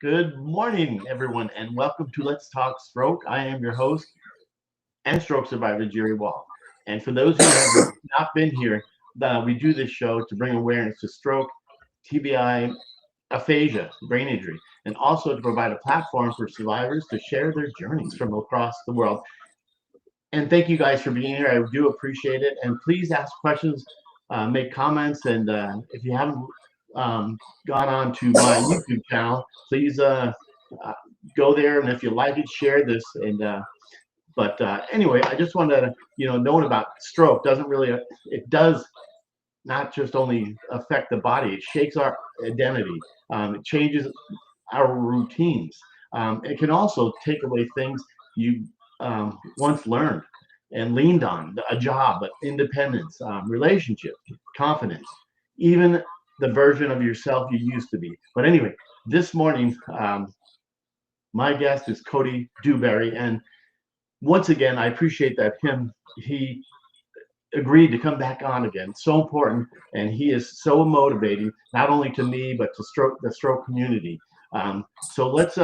Good morning, everyone, and welcome to Let's Talk Stroke. I am your host and stroke survivor, Jerry Wall. And for those who have not been here, we do this show to bring awareness to stroke, TBI, aphasia, brain injury, and also to provide a platform for survivors to share their journeys from across the world. And thank you guys for being here. I do appreciate it. And please ask questions, make comments, and if you haven't gone on to my YouTube channel, please go there. And if you like it, share this. And but anyway, I just wanted to, knowing about stroke doesn't really, it does not just only affect the body, it shakes our identity. It changes our routines. It can also take away things you once learned and leaned on, a job, independence, relationship, confidence, even the version of yourself you used to be. But anyway, this morning, my guest is Cody Dewberry. And once again, I appreciate that he agreed to come back on again. So important. And he is so motivating, not only to me, but to the stroke community. So let's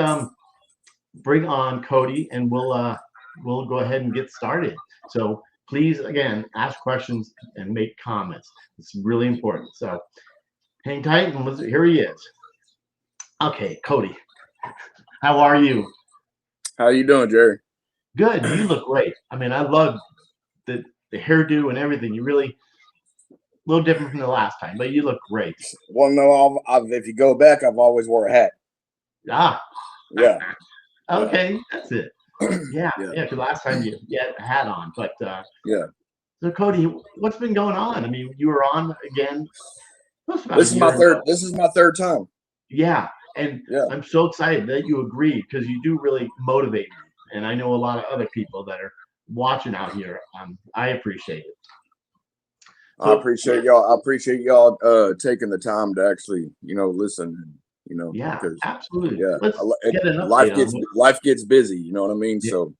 bring on Cody, and we'll go ahead and get started. So please, again, ask questions and make comments. It's really important. So hang tight, and here he is. Okay, Cody, how are you? How you doing, Jerry? Good. You look great. I mean, I love the hairdo and everything. You really a little different from the last time, but you look great. Well, no, if you go back, I've always wore a hat. Ah. Yeah. Okay, that's it. Yeah. Because last time you had a hat on, but yeah. So Cody, what's been going on? I mean, you were on again. This is my third. This is my third time. Yeah, and I'm so excited that you agreed, because you do really motivate me, and I know a lot of other people that are watching out here. I appreciate it. So, I appreciate y'all. I appreciate y'all taking the time to actually, listen. Yeah, because, absolutely. Yeah, Let's get an update life gets busy. You know what I mean? Yeah. So,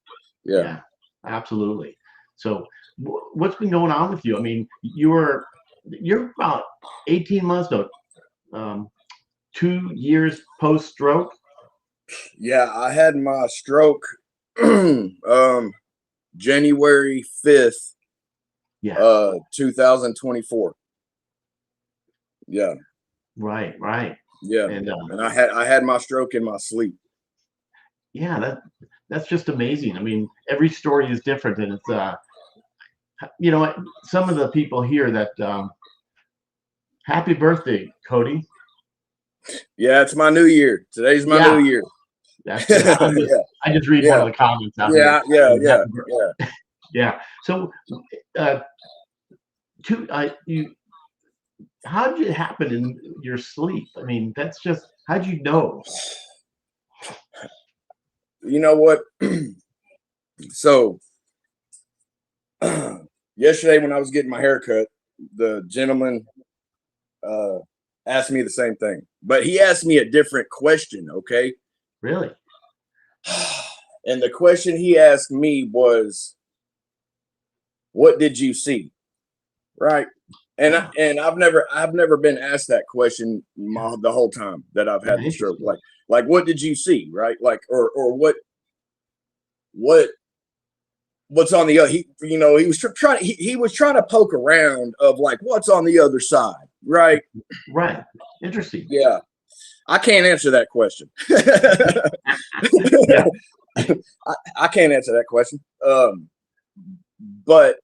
yeah, absolutely. So, what's been going on with you? I mean, you're about 18 months, 2 years post stroke. Yeah, I had my stroke January 5th, 2024. Yeah. Right. Yeah, and I had my stroke in my sleep. Yeah, that's just amazing. I mean, every story is different, and it's some of the people here that happy birthday, Cody. Yeah, it's my new year. Today's my new year. That's I just read one of the comments out here. Yeah. So, how did it happen in your sleep? I mean, that's just, how'd you know? You know what? So, yesterday when I was getting my hair cut, the gentleman asked me the same thing, but he asked me a different question. Okay. Really? And the question he asked me was, "What did you see?" Right. And I've never been asked that question the whole time that I've had the stroke. Like what did you see? Right. Like, or what's on the other, he was trying to poke around of like, what's on the other side. Right. Interesting. Yeah. I can't answer that question. I can't answer that question. But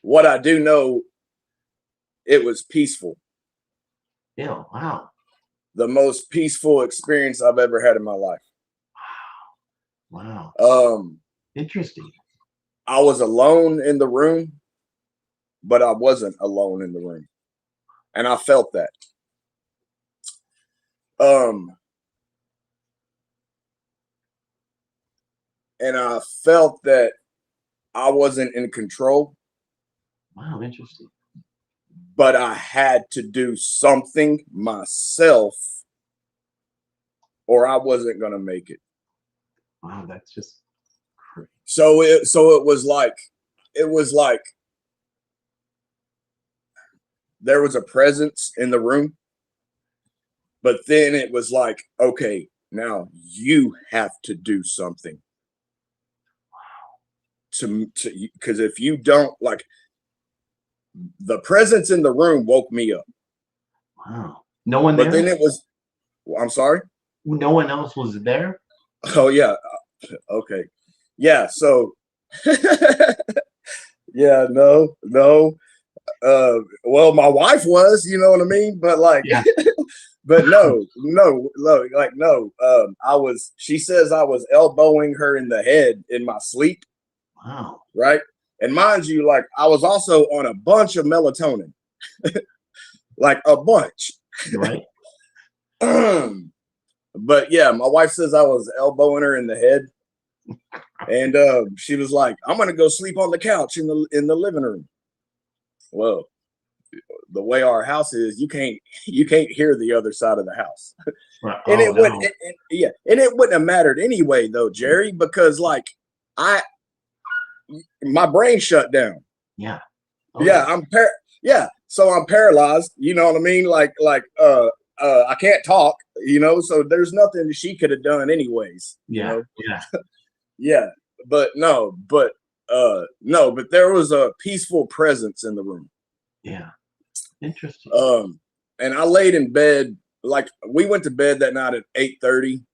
what I do know, it was peaceful. Yeah. Wow. The most peaceful experience I've ever had in my life. Wow. Interesting. I was alone in the room, but I wasn't alone in the room. And I felt that. And I felt that I wasn't in control. Wow, interesting. But I had to do something myself, or I wasn't going to make it. Wow, that's just crazy. So it was like there was a presence in the room, But then it was like, okay, now you have to do something to because if you don't, like, the presence in the room woke me up. Wow. No one But there? then it was, I'm sorry? No one else was there? Oh, yeah. Okay. Yeah. So, yeah, no. Well, my wife was, you know what I mean? But like, Yeah. but no, like, no. She says I was elbowing her in the head in my sleep. Wow. Right. And mind you, like, I was also on a bunch of melatonin, like a bunch. Right. But yeah, my wife says I was elbowing her in the head. And she was like, I'm going to go sleep on the couch in the living room. Well, the way our house is, you can't hear the other side of the house. Right. And Oh, no. and it wouldn't have mattered anyway though, Jerry, because like my brain shut down. Yeah. Oh, yeah. So I'm paralyzed, you know what I mean? Like I can't talk, you know, so there's nothing she could have done anyways. Yeah. You know? Yeah. Yeah. But there was a peaceful presence in the room. Yeah. Interesting. And I laid in bed, like we went to bed that night at 8:30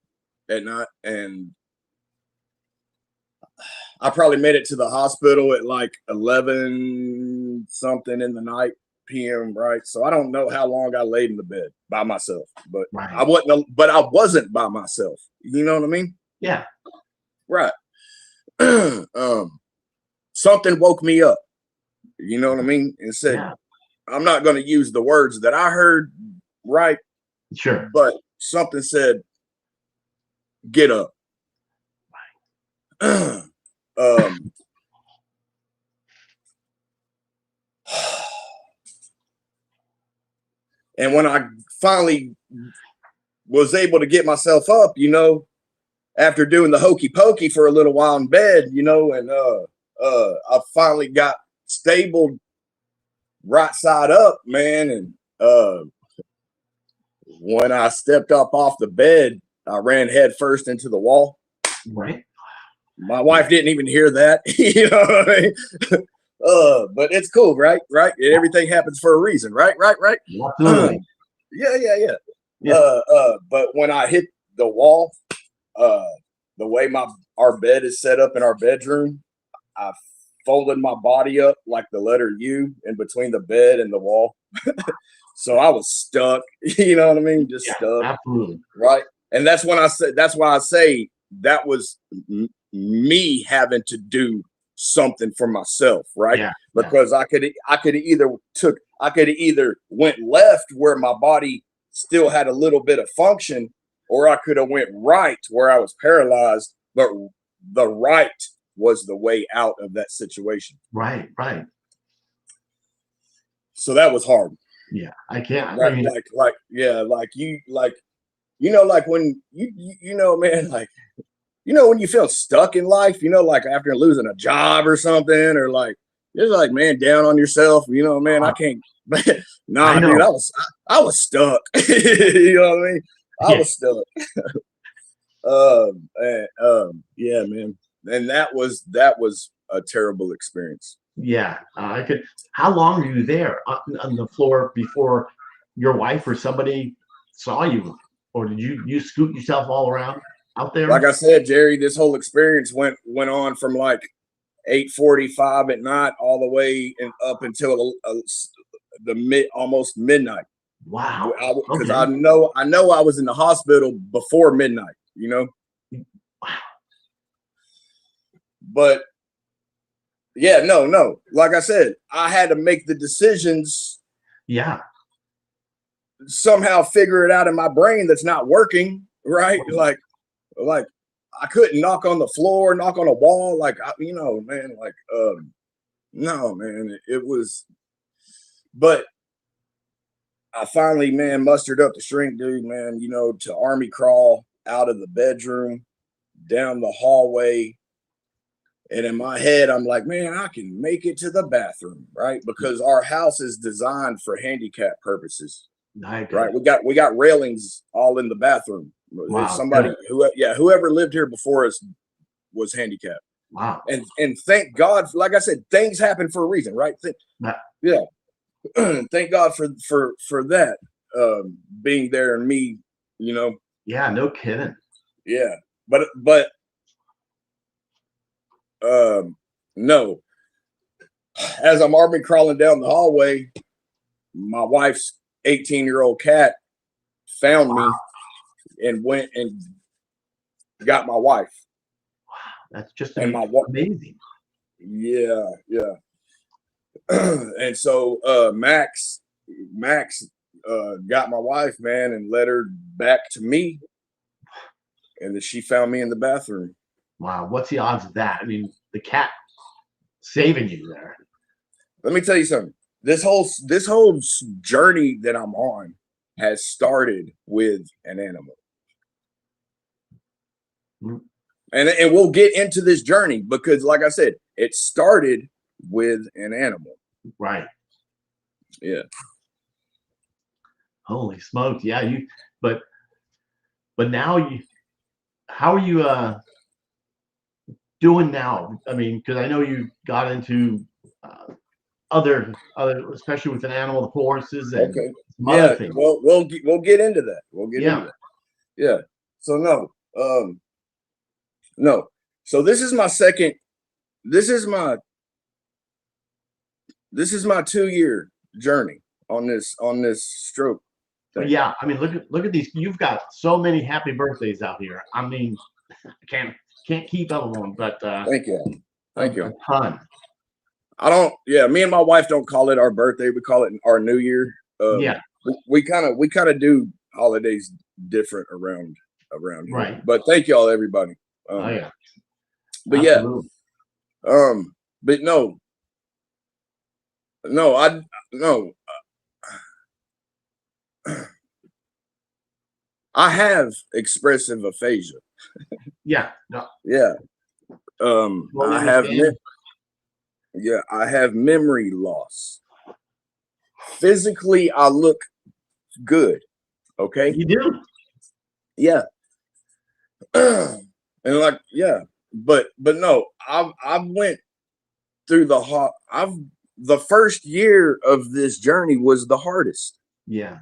at night, and I probably made it to the hospital at like 11 something in the night p.m. Right, so I don't know how long I laid in the bed by myself, but Right. I wasn't by myself. You know what I mean? Yeah. Right. Something woke me up. You know what I mean? And said, Yeah. I'm not going to use the words that I heard, right? Sure. But something said, get up. And when I finally was able to get myself up, you know, after doing the hokey pokey for a little while in bed, you know, and I finally got stable right side up, man. And when I stepped up off the bed, I ran head first into the wall. Right. My wife didn't even hear that, you know what I mean? But it's cool, right? Right. Everything happens for a reason, right? Absolutely. Yeah. Yeah. But when I hit the wall, the way our bed is set up in our bedroom, I folded my body up like the letter U in between the bed and the wall. So I was stuck, you know what I mean? Just stuck. Absolutely. Right. And that's why I say that was me having to do something for myself, right? Yeah. Because I could either went left where my body still had a little bit of function, or I could have went right where I was paralyzed, but the right was the way out of that situation. Right. So that was hard. Yeah. I can't. Right. I mean, like when you know, man, like, you know, when you feel stuck in life, you know, like after losing a job or something, or like, you're like, man, down on yourself, you know, man, I can't, nah, dude, I was stuck. You know what I mean? I was stuck. Yeah, man. And that was a terrible experience. yeah. I could. How long were you there on the floor before your wife or somebody saw you, or did you scoot yourself all around out there? Like I said, Jerry, this whole experience went on from like 8:45 at night all the way up until almost midnight. Wow. Because I know I was in the hospital before midnight, you know. Wow. But yeah, no. Like I said, I had to make the decisions. Yeah. Somehow figure it out in my brain that's not working, right? Like I couldn't knock on the floor, knock on a wall, like you know, man, like no, man, it was. But I finally, man, mustered up the strength, dude, man, you know, to army crawl out of the bedroom, down the hallway. And in my head, I'm like, man, I can make it to the bathroom, right? Because our house is designed for handicap purposes. I agree. right? We got railings all in the bathroom. Wow, If somebody whoever lived here before us was handicapped. Wow. And thank God, like I said, things happen for a reason, right? Yeah. Thank God for that being there and me, you know. Yeah, no kidding. Yeah. But no. As I'm already crawling down the hallway, my wife's 18-year-old cat found me and went and got my wife. That's just and amazing. Yeah. And so Max got my wife, man, and led her back to me, and then she found me in the bathroom. Wow, what's the odds of that? I mean, the cat saving you there. Let me tell you something. This whole journey that I'm on has started with an animal. Mm-hmm. And we'll get into this journey because, like I said, it started with an animal. Right. Yeah. Holy smokes. Yeah, but now how are you doing now? I mean, because I know you got into other, especially with an animal, the horses and some other things. Well, we'll get into that. We'll get into that. Yeah. So no. So this is my 2-year journey on this stroke thing. Yeah, I mean, look at these. You've got so many happy birthdays out here. I mean, I can't keep up with them, but thank you. A ton. I don't. Yeah, me and my wife don't call it our birthday. We call it our New Year. Yeah, we kind of do holidays different around here. Right. But thank y'all, everybody. Oh yeah. But Absolutely. but no, I have expressive aphasia. Yeah. No. Yeah. Totally I have memory loss. Physically, I look good. Okay. You do. Yeah. And like, yeah, but no, I went through the first year of this journey was the hardest. Yeah.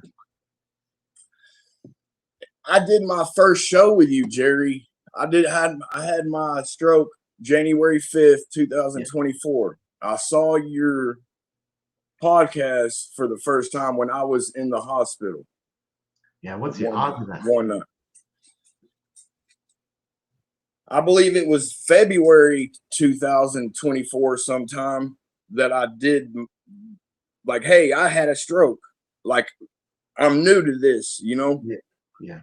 I did my first show with you, Jerry. I had my stroke January 5th, 2024. Yeah. I saw your podcast for the first time when I was in the hospital. Yeah, what's the odds of that? One night. I believe it was February 2024 sometime that I did, like, hey, I had a stroke. Like, I'm new to this, you know? Yeah.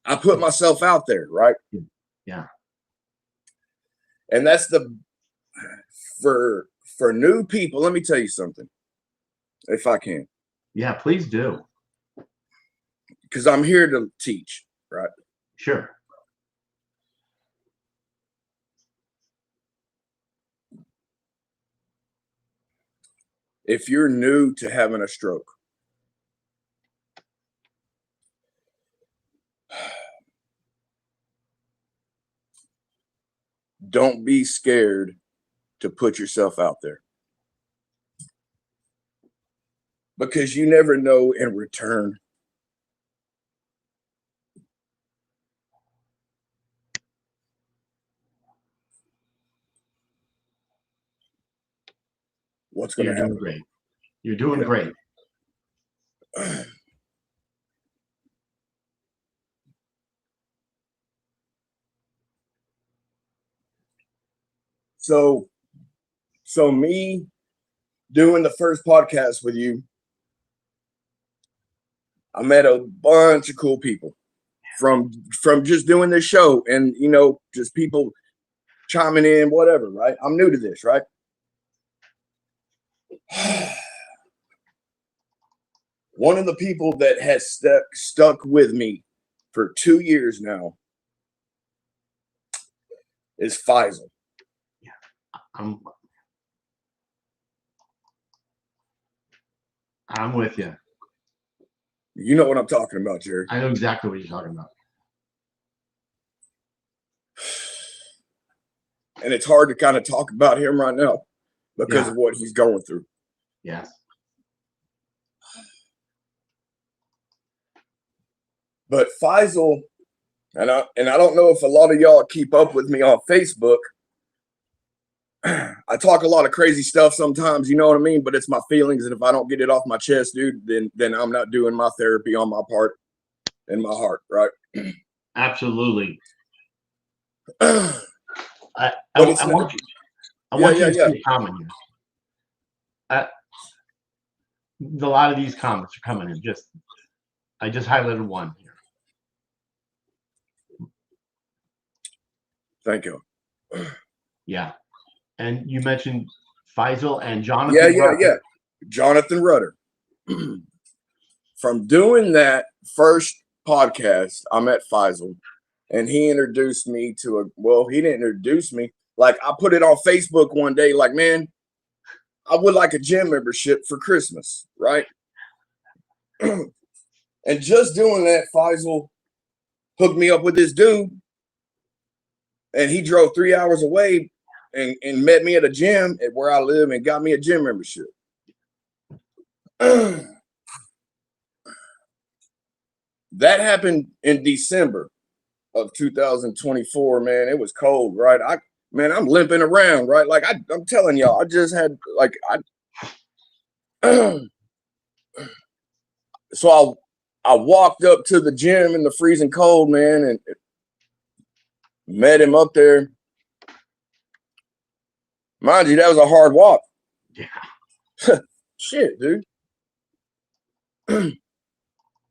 I put myself out there, right? Yeah. And that's for new people, let me tell you something, if I can. Yeah, please do. Because I'm here to teach, right? Sure. If you're new to having a stroke, don't be scared to put yourself out there. Because you never know in return what's going to happen. Great. You're doing great. So me doing the first podcast with you, I met a bunch of cool people from just doing this show, and you know, just people chiming in, whatever, right? I'm new to this, right? One of the people that has stuck with me for 2 years now is Faisal. Yeah. I'm with you. You know what I'm talking about, Jerry. I know exactly what you're talking about. And it's hard to kind of talk about him right now because of what he's going through. Yes. But Faisal, and I don't know if a lot of y'all keep up with me on Facebook. I talk a lot of crazy stuff sometimes, you know what I mean? But it's my feelings, and if I don't get it off my chest, dude, then I'm not doing my therapy on my part and my heart, right? Absolutely. I want you to see a comment here. A lot of these comments are coming in. I just highlighted one here. Thank you. Yeah. And you mentioned Faisal and Jonathan. Yeah. Jonathan Rudder. From doing that first podcast, I met Faisal, and he introduced me to he didn't introduce me. Like, I put it on Facebook one day, like, man, I would like a gym membership for Christmas, right? And just doing that, Faisal hooked me up with this dude, and he drove 3 hours away and met me at a gym at where I live and got me a gym membership. That happened in December of 2024, man. It was cold, right? I'm limping around, right? Like, I'm telling y'all, I just had, like, so I walked up to the gym in the freezing cold, man, and met him up there. Mind you, that was a hard walk. Yeah. Shit, dude.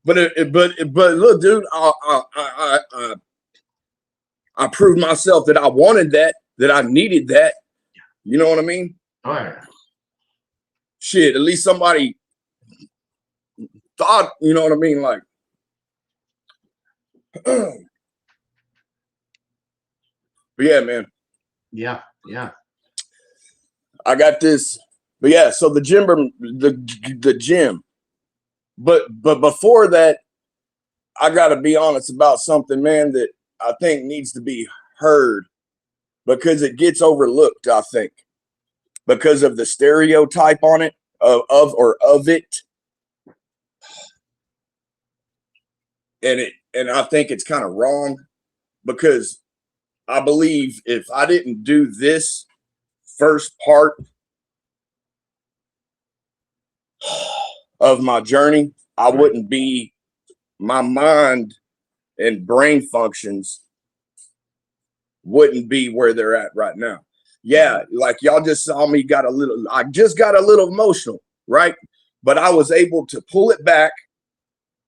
But look, dude, I proved myself that I wanted that I needed that. You know what I mean? All right. Shit, at least somebody thought, you know what I mean? Like, but yeah, man. Yeah. I got this. But yeah, so the gym. But before that, I gotta be honest about something, man, that I think needs to be heard because it gets overlooked, I think. Because of the stereotype on it, of it. And I think it's kind of wrong because I believe if I didn't do this first part of my journey, I wouldn't be, my mind and brain functions wouldn't be where they're at right now. Yeah, like y'all just saw me I just got a little emotional, right? But I was able to pull it back,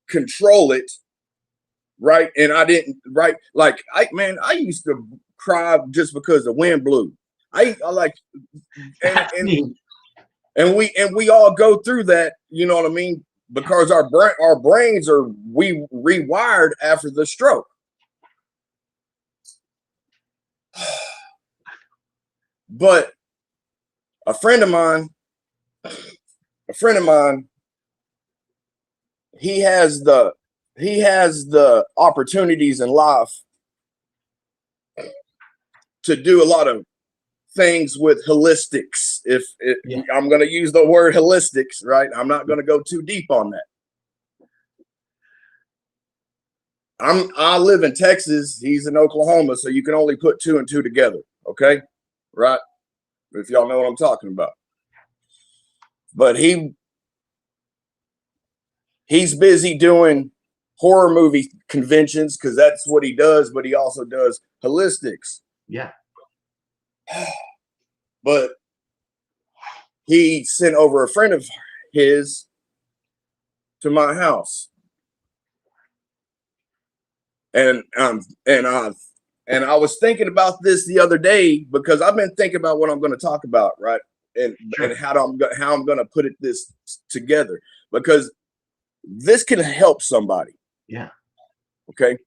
control it, right? And I didn't, right? Like, I used to cry just because the wind blew. I like, and we all go through that, you know what I mean? Because our brains are rewired after the stroke. But a friend of mine, he has the opportunities in life to do a lot of things with holistics. I'm going to use the word holistics, right? I'm not going to go too deep on that. I live in Texas. He's in Oklahoma, so you can only put 2 and 2 together. Okay, right? If y'all know what I'm talking about. But he's busy doing horror movie conventions because that's what he does. But he also does holistics. Yeah. But he sent over a friend of his to my house. And I was thinking about this the other day because I've been thinking about what I'm going to talk about, right? And how I'm going to put this together because this can help somebody. Yeah. Okay.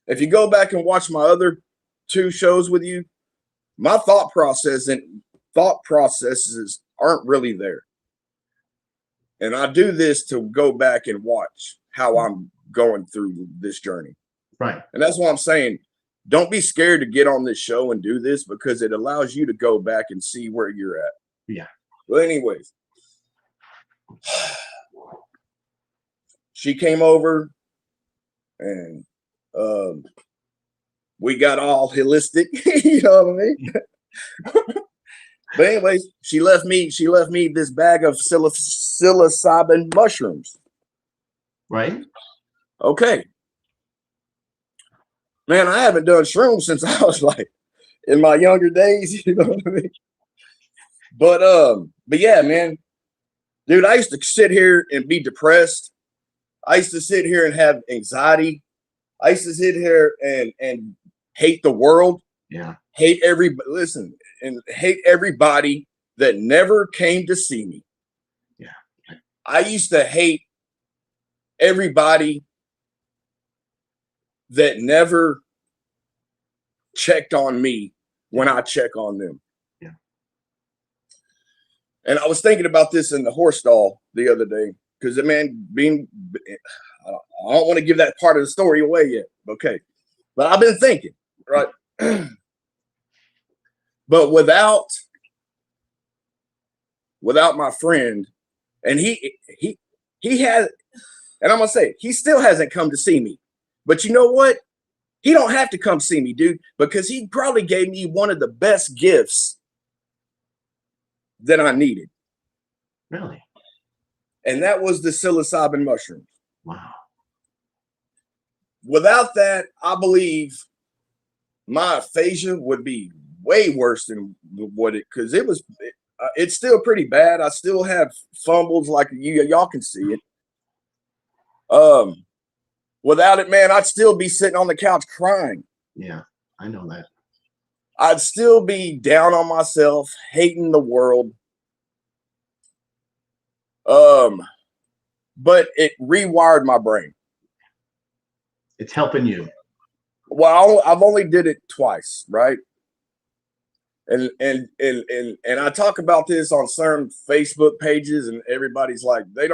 If you go back and watch my other 2 shows with you, my thought processes aren't really there. And I do this to go back and watch how I'm going through this journey. Right. And that's why I'm saying, don't be scared to get on this show and do this, because it allows you to go back and see where you're at. Yeah. Well, anyways, she came over and we got all holistic, you know what I mean? But anyways, she left me this bag of psilocybin mushrooms. Right. Okay. Man, I haven't done shrooms since I was like in my younger days, you know what I mean? But yeah, man. Dude, I used to sit here and be depressed. I used to sit here and have anxiety. I used to sit here and hate the world. Yeah. Hate everybody that never came to see me. Yeah. I used to hate everybody that never checked on me when I check on them. Yeah. And I was thinking about this in the horse stall the other day, because the man I don't want to give that part of the story away yet. Okay. But I've been thinking, right? But without my friend, and he has, and I'm gonna say, he still hasn't come to see me. But you know what? He don't have to come see me, dude, because he probably gave me one of the best gifts that I needed. Really? And that was the psilocybin mushrooms. Wow. Without that, I believe my aphasia would be way worse than what it, because it's still pretty bad. I still have fumbles, like y'all can see it. Without it, man, I'd still be sitting on the couch crying. Yeah, I know that. I'd still be down on myself, hating the world. But it rewired my brain. It's helping you. Well, I've only did it twice, right? And I talk about this on certain Facebook pages, and everybody's like, I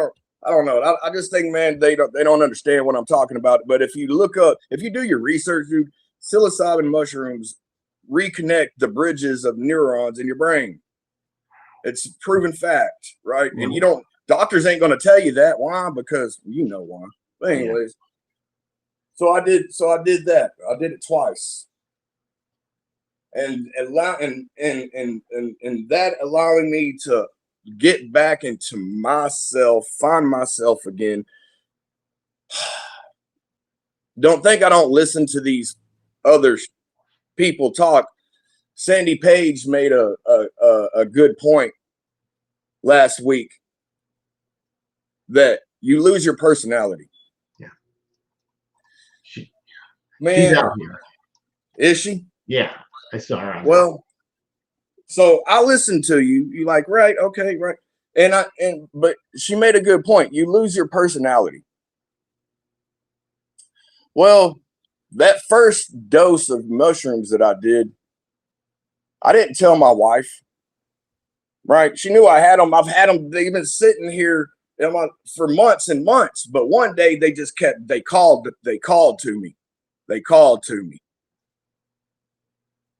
don't know. I just think, man, they don't understand what I'm talking about. But if you do your research, dude, psilocybin mushrooms reconnect the bridges of neurons in your brain. It's a proven fact, right? And doctors ain't going to tell you that. Why? Because you know why. But anyways, so I did that. I did it twice. And that allowing me to get back into myself, find myself again. Don't think I don't listen to these other people talk. Sandy Page made a good point last week that you lose your personality. Yeah. She's out here. Is she? Yeah, I saw her. Well, so I listened to you. You like, right? Okay, right. But she made a good point. You lose your personality. Well, that first dose of mushrooms that I did, I didn't tell my wife. Right? She knew I had them. I've had them. They've been sitting here for months and months. But one day they called to me. They called to me.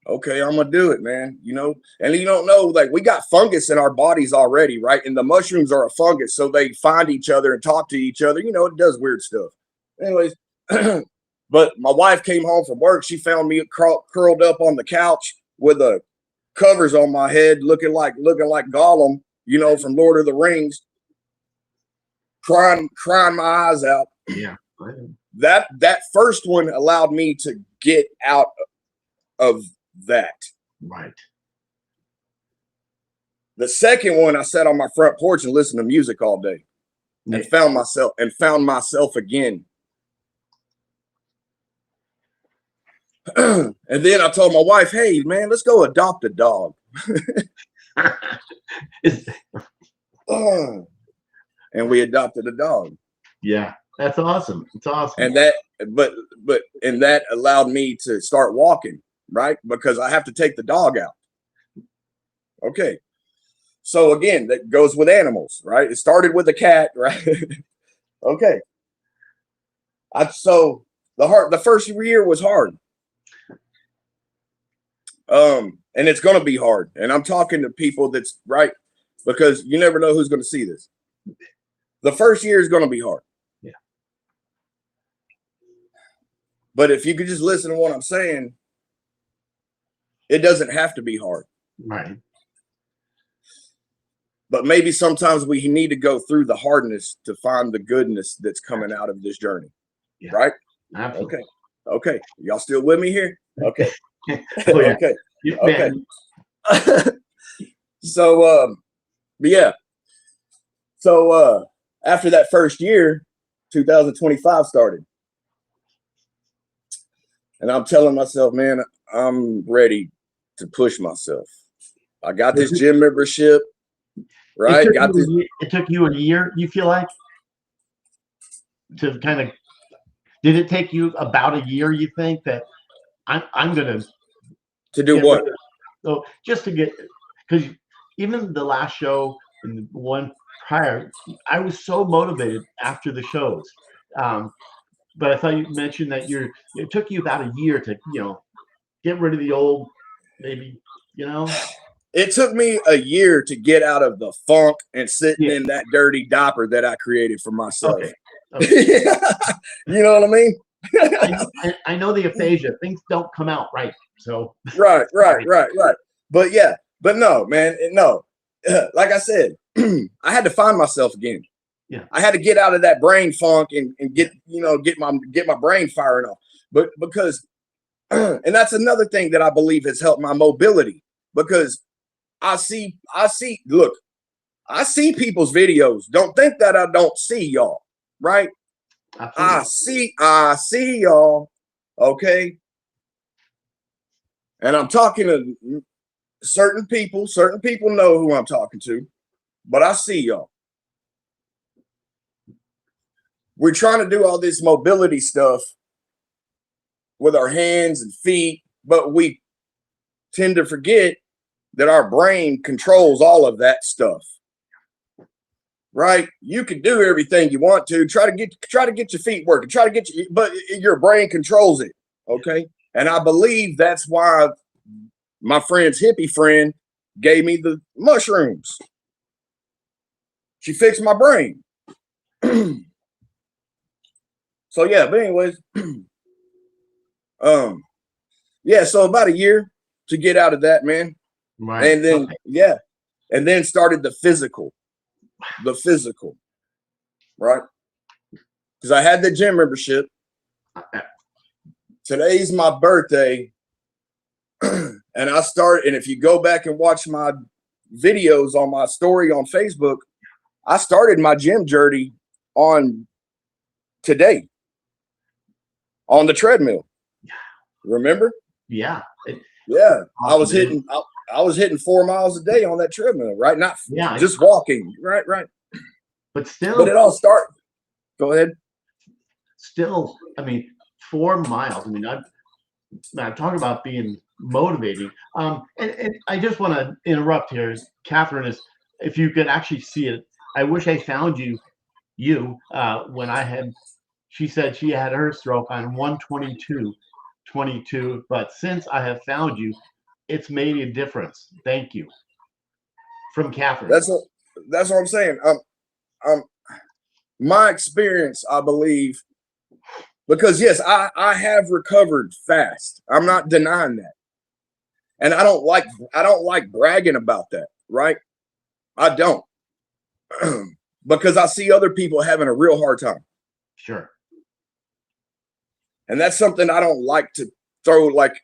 Okay, I'm gonna do it, man. You know, and you don't know, like, we got fungus in our bodies already, right? And the mushrooms are a fungus, so they find each other and talk to each other. You know, it does weird stuff. Anyways, but my wife came home from work. She found me curled up on the couch with the covers on my head, looking like Gollum, you know, from Lord of the Rings, crying my eyes out. Yeah. That first one allowed me to get out of that. Right. The second one, I sat on my front porch and listened to music all day, and found myself again. And then I told my wife, "Hey, man, let's go adopt a dog." And we adopted a dog. Yeah, that's awesome. It's awesome. And that allowed me to start walking, right? Because I have to take the dog out. Okay. So again, that goes with animals, right? It started with a cat, right? Okay. So the first year was hard. And it's gonna be hard. And I'm talking to people that's right, because you never know who's gonna see this. The first year is gonna be hard. Yeah. But if you could just listen to what I'm saying, it doesn't have to be hard. Right. But maybe sometimes we need to go through the hardness to find the goodness that's coming out of this journey. Yeah. Right? Absolutely. Okay. Y'all still with me here? Okay. Oh, yeah. Okay. So yeah. So after that first year, 2025 started. And I'm telling myself, man, I'm ready to push myself. I got this gym membership. Right. It took you a year, you feel like, to kind of, did it take you about a year, you think, that I'm going to do what? So just to get, because even the last show and the one prior, I was so motivated after the shows. But I thought you mentioned that it took you about a year to, get rid of the old, maybe, It took me a year to get out of the funk and sitting in that dirty diaper that I created for myself. Okay. You know what I mean? I know the aphasia. Things don't come out right. So right. But no, man, no. Like I said, I had to find myself again. Yeah. I had to get out of that brain funk and get my brain firing off. But because and that's another thing that I believe has helped my mobility, because I see people's videos. Don't think that I don't see y'all, right? Absolutely. I see y'all, okay? And I'm talking to certain people. Certain people know who I'm talking to, but I see y'all. We're trying to do all this mobility stuff with our hands and feet, but we tend to forget that our brain controls all of that stuff, right? You can do everything you want to, try to get your feet working, but your brain controls it, okay? And I believe that's why my friend's hippie friend gave me the mushrooms. She fixed my brain. So yeah, but anyways, yeah, so about a year to get out of that, man. Right. And then and then started the physical, right? Because I had the gym membership. Today's my birthday, and if you go back and watch my videos on my story on Facebook, I started my gym journey on today on the treadmill. Remember? Yeah. Yeah. I was hitting 4 miles a day on that treadmill, right? Not just walking. Right. But it all started. Go ahead. Still, 4 miles. I'm talking about being motivating. And I just want to interrupt here. Catherine, if you could actually see it, I wish I found you when she said she had her stroke on 1/22/22, but since I have found you, it's made a difference. Thank you. From Catherine. That's what I'm saying. My experience, I believe, because yes, I have recovered fast. I'm not denying that. And I don't like bragging about that, right? I don't. Because I see other people having a real hard time. Sure. And that's something I don't like to throw like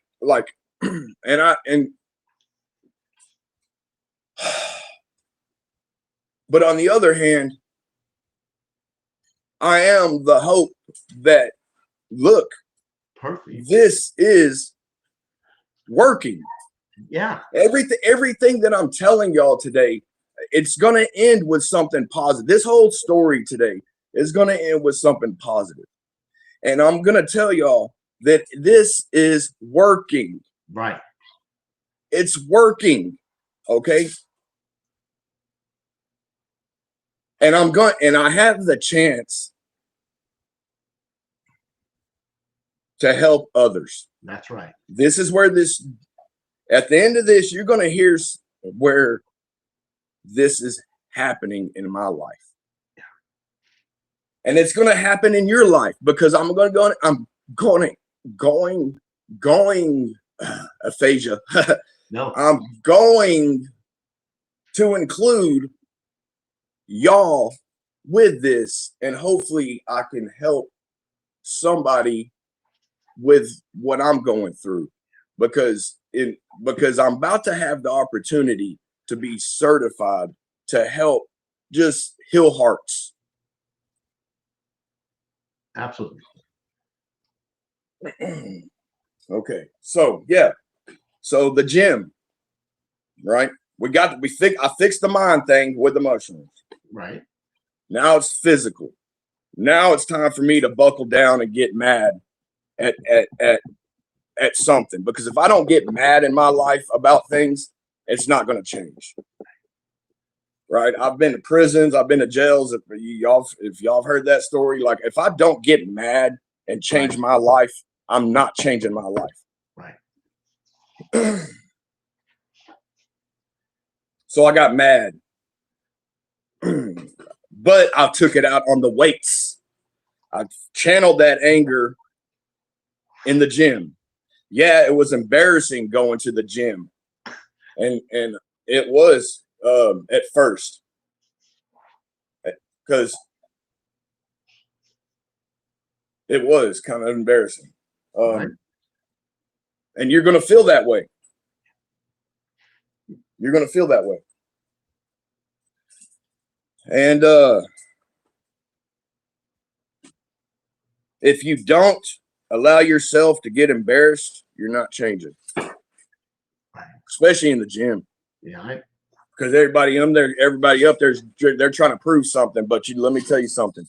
but on the other hand, I am the hope that, look, perfect. This is working. Yeah. Everything that I'm telling y'all today, it's going to end with something positive. This whole story today is going to end with something positive. And I'm going to tell y'all that this is working. Right. It's working. Okay. and I have the chance to help others. That's right. This is where at the end of this, you're going to hear where this is happening in my life. Yeah. And it's going to happen in your life, because I'm going aphasia. No. I'm going to include y'all with this, and hopefully I can help somebody with what I'm going through, because I'm about to have the opportunity to be certified to help just heal hearts. Absolutely. Okay, so yeah, so the gym, right? I fixed the mind thing with the mushrooms. Right. Now it's physical. Now it's time for me to buckle down and get mad at something, because if I don't get mad in my life about things, it's not going to change. Right? I've been to prisons, I've been to jails. If y'all have heard that story, like if I don't get mad and change my life, I'm not changing my life. Right. So I got mad, but I took it out on the weights. I channeled that anger in the gym. Yeah, it was embarrassing going to the gym, and it was at first, because it was kind of embarrassing. Right. And you're going to feel that way. You're going to feel that way. And if you don't allow yourself to get embarrassed, you're not changing. Especially in the gym. Yeah. Because everybody up there, they're trying to prove something. But let me tell you something.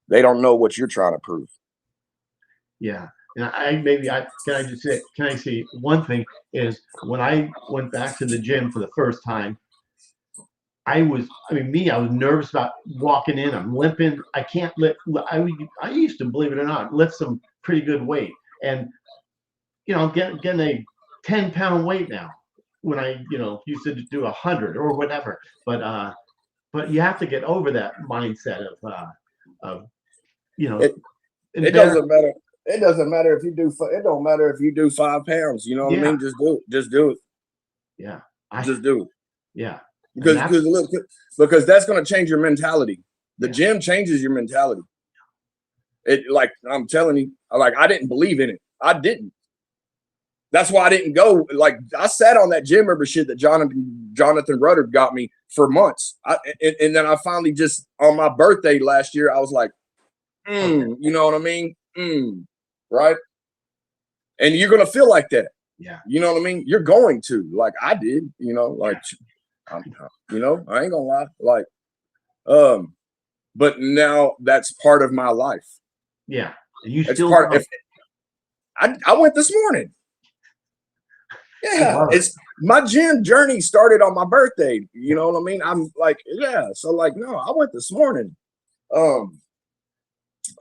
They don't know what you're trying to prove. Yeah. And can I say one thing is, when I went back to the gym for the first time, I was nervous about walking in. I'm limping. I used to, believe it or not, lift some pretty good weight. And, I'm getting a 10-pound weight now, when I, used to do 100 or whatever. But you have to get over that mindset of it doesn't matter. It doesn't matter if you do. It don't matter if you do 5 pounds. You know what I mean? Just do it. Just do it. Yeah. Just do it. Yeah. Because that's going to change your mentality. The gym changes your mentality. It, like I'm telling you, like I didn't believe in it. I didn't. That's why I didn't go. Like I sat on that gym membership that Jonathan Rudder got me for months. And then I finally, just on my birthday last year, I was like, you know what I mean? Right? And you're going to feel like that. Yeah. You know what I mean? You're going to, like I did, like, I ain't going to lie. Like, but now that's part of my life. Yeah. And I went this morning. Yeah. It's my gym journey started on my birthday. You know what I mean? I'm like, yeah. So like, no, I went this morning.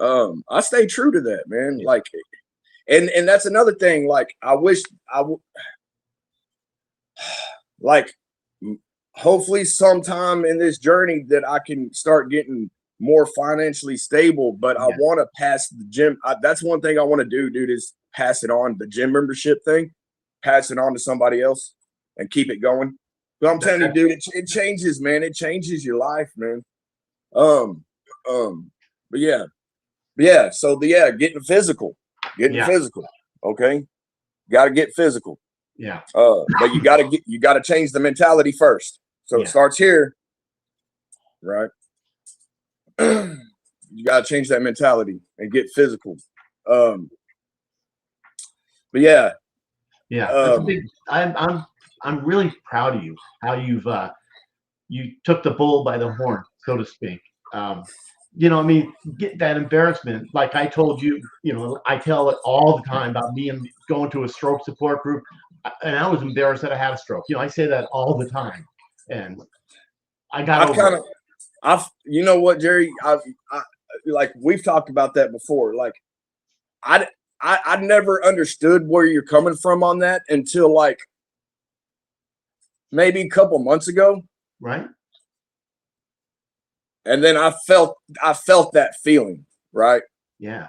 I stay true to that, man. Yeah. Like, and that's another thing. Like, I wish I would, like, hopefully sometime in this journey that I can start getting more financially stable, but I want to pass the gym. That's one thing I want to do, dude, is pass it on, the gym membership thing, pass it on to somebody else and keep it going. But I'm telling you, dude, it changes, man. It changes your life, man. But yeah. So getting physical. Okay. Got to get physical. Yeah. But you got to change the mentality first. So it starts here, right? You got to change that mentality and get physical. But yeah. That's a big, I'm really proud of you, how you took the bull by the horn, so to speak. Get that embarrassment. Like I told you, I tell it all the time about me and going to a stroke support group, and I was embarrassed that I had a stroke. I say that all the time, and I got over it. you know what, Jerry, I like we've talked about that before. Like I never understood where you're coming from on that until like maybe a couple months ago. Right. And then I felt that feeling, right? Yeah.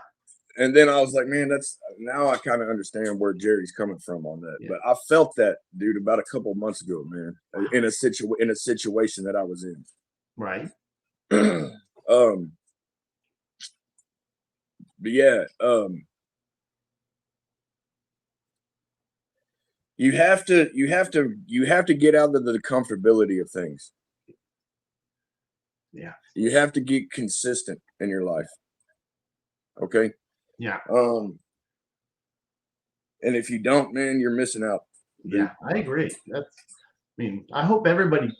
And then I was like, man, now I kind of understand where Jerry's coming from on that. Yeah. But I felt that, dude, about a couple months ago, man, in a situation that I was in. Right. But yeah, you have to get out of the comfortability of things. Yeah. You have to get consistent in your life. Okay. Yeah. And if you don't, man, you're missing out. Dude. Yeah, I agree. I hope everybody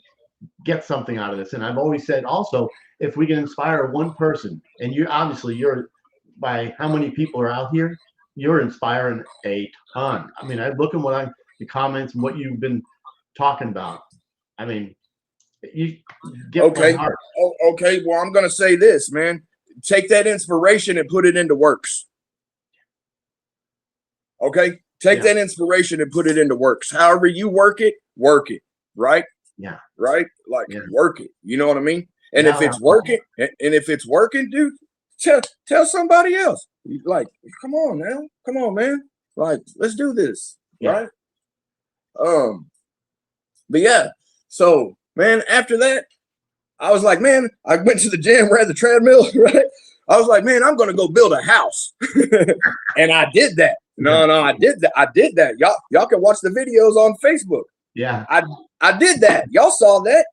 gets something out of this. And I've always said also, if we can inspire one person, and you're by how many people are out here, you're inspiring a ton. I mean, I look at the comments and what you've been talking about. I mean, you get okay. My heart. Okay. Well, I'm going to say this, man. Take that inspiration and put it into works. Okay. Take that inspiration and put it into works. However you work it. Right. Yeah. Right. Like work it. You know what I mean? And if it's working, dude, tell somebody else. Like, come on, man. Like, let's do this. Yeah. Right. But yeah. So, man, after that, I was like, man, I went to the gym, ran the treadmill, right? I was like, man, I'm going to go build a house. And I did that. No, I did that. Y'all can watch the videos on Facebook. Yeah. I did that. Y'all saw that.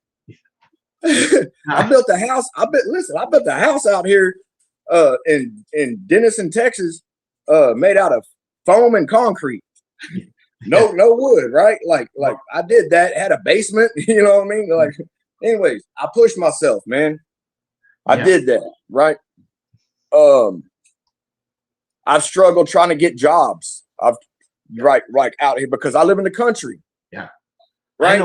I built a house. I built a house out here in Denison, Texas, made out of foam and concrete. No wood, right? Like I did that, had a basement, you know what I mean? Like, anyways, I pushed myself, man. I did that, right? I've struggled trying to get jobs. Out here because I live in the country. Yeah. Right.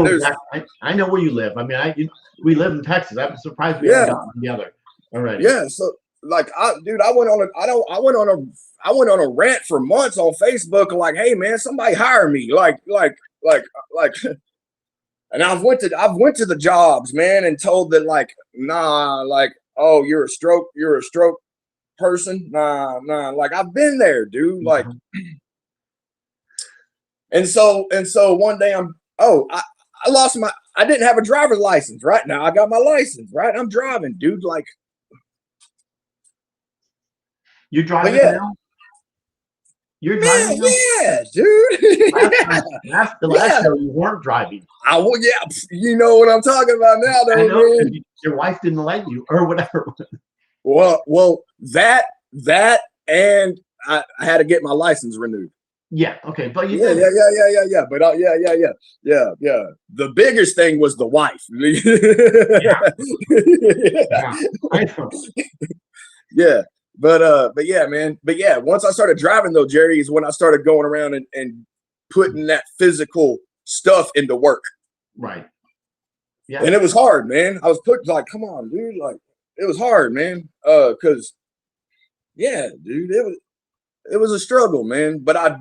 I know where you live. I mean, we live in Texas. I'm surprised we haven't gotten together already. Yeah. So like I went on a rant for months on Facebook, like, hey man, somebody hire me. Like and I've went to the jobs, man, and told that like, nah, like, oh, you're a stroke person. Nah, like I've been there, dude. Like and so one day I didn't have a driver's license. Right now I got my license, right? I'm driving, dude. Like, you're driving now? You're driving now? Yeah, dude. That's the last show you weren't driving. You know what I'm talking about now, though. I know, man. Your wife didn't let you or whatever. Well, that and I had to get my license renewed. Yeah. Okay. But yeah. But yeah. The biggest thing was the wife. Yeah. But yeah, man. But yeah, once I started driving though, Jerry, is when I started going around and putting that physical stuff into work. Right. Yeah. And it was hard, man. I was like, come on, dude. Like, it was hard, man. Cause yeah, dude, it was a struggle, man. But I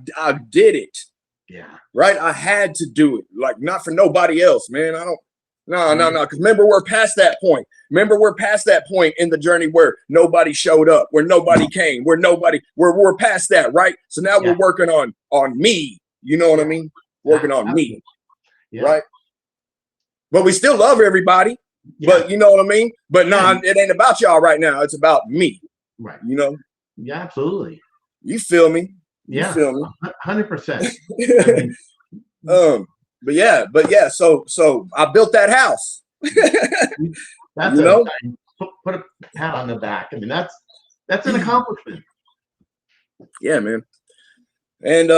did it. Yeah. Right. I had to do it. Like, not for nobody else, man. No. Because remember, we're past that point. We're past that point in the journey where nobody showed up, where nobody came, we're past that, right? So now we're working on me. You know what I mean? Working on me. Yeah. Right. But we still love everybody. Yeah. But you know what I mean? But no, it ain't about y'all right now. It's about me. Right. You know? Yeah, absolutely. You feel me? Yeah. You feel me? 100%. But yeah. So I built that house. That's put a pat on the back. I mean, that's an accomplishment. Yeah, man. And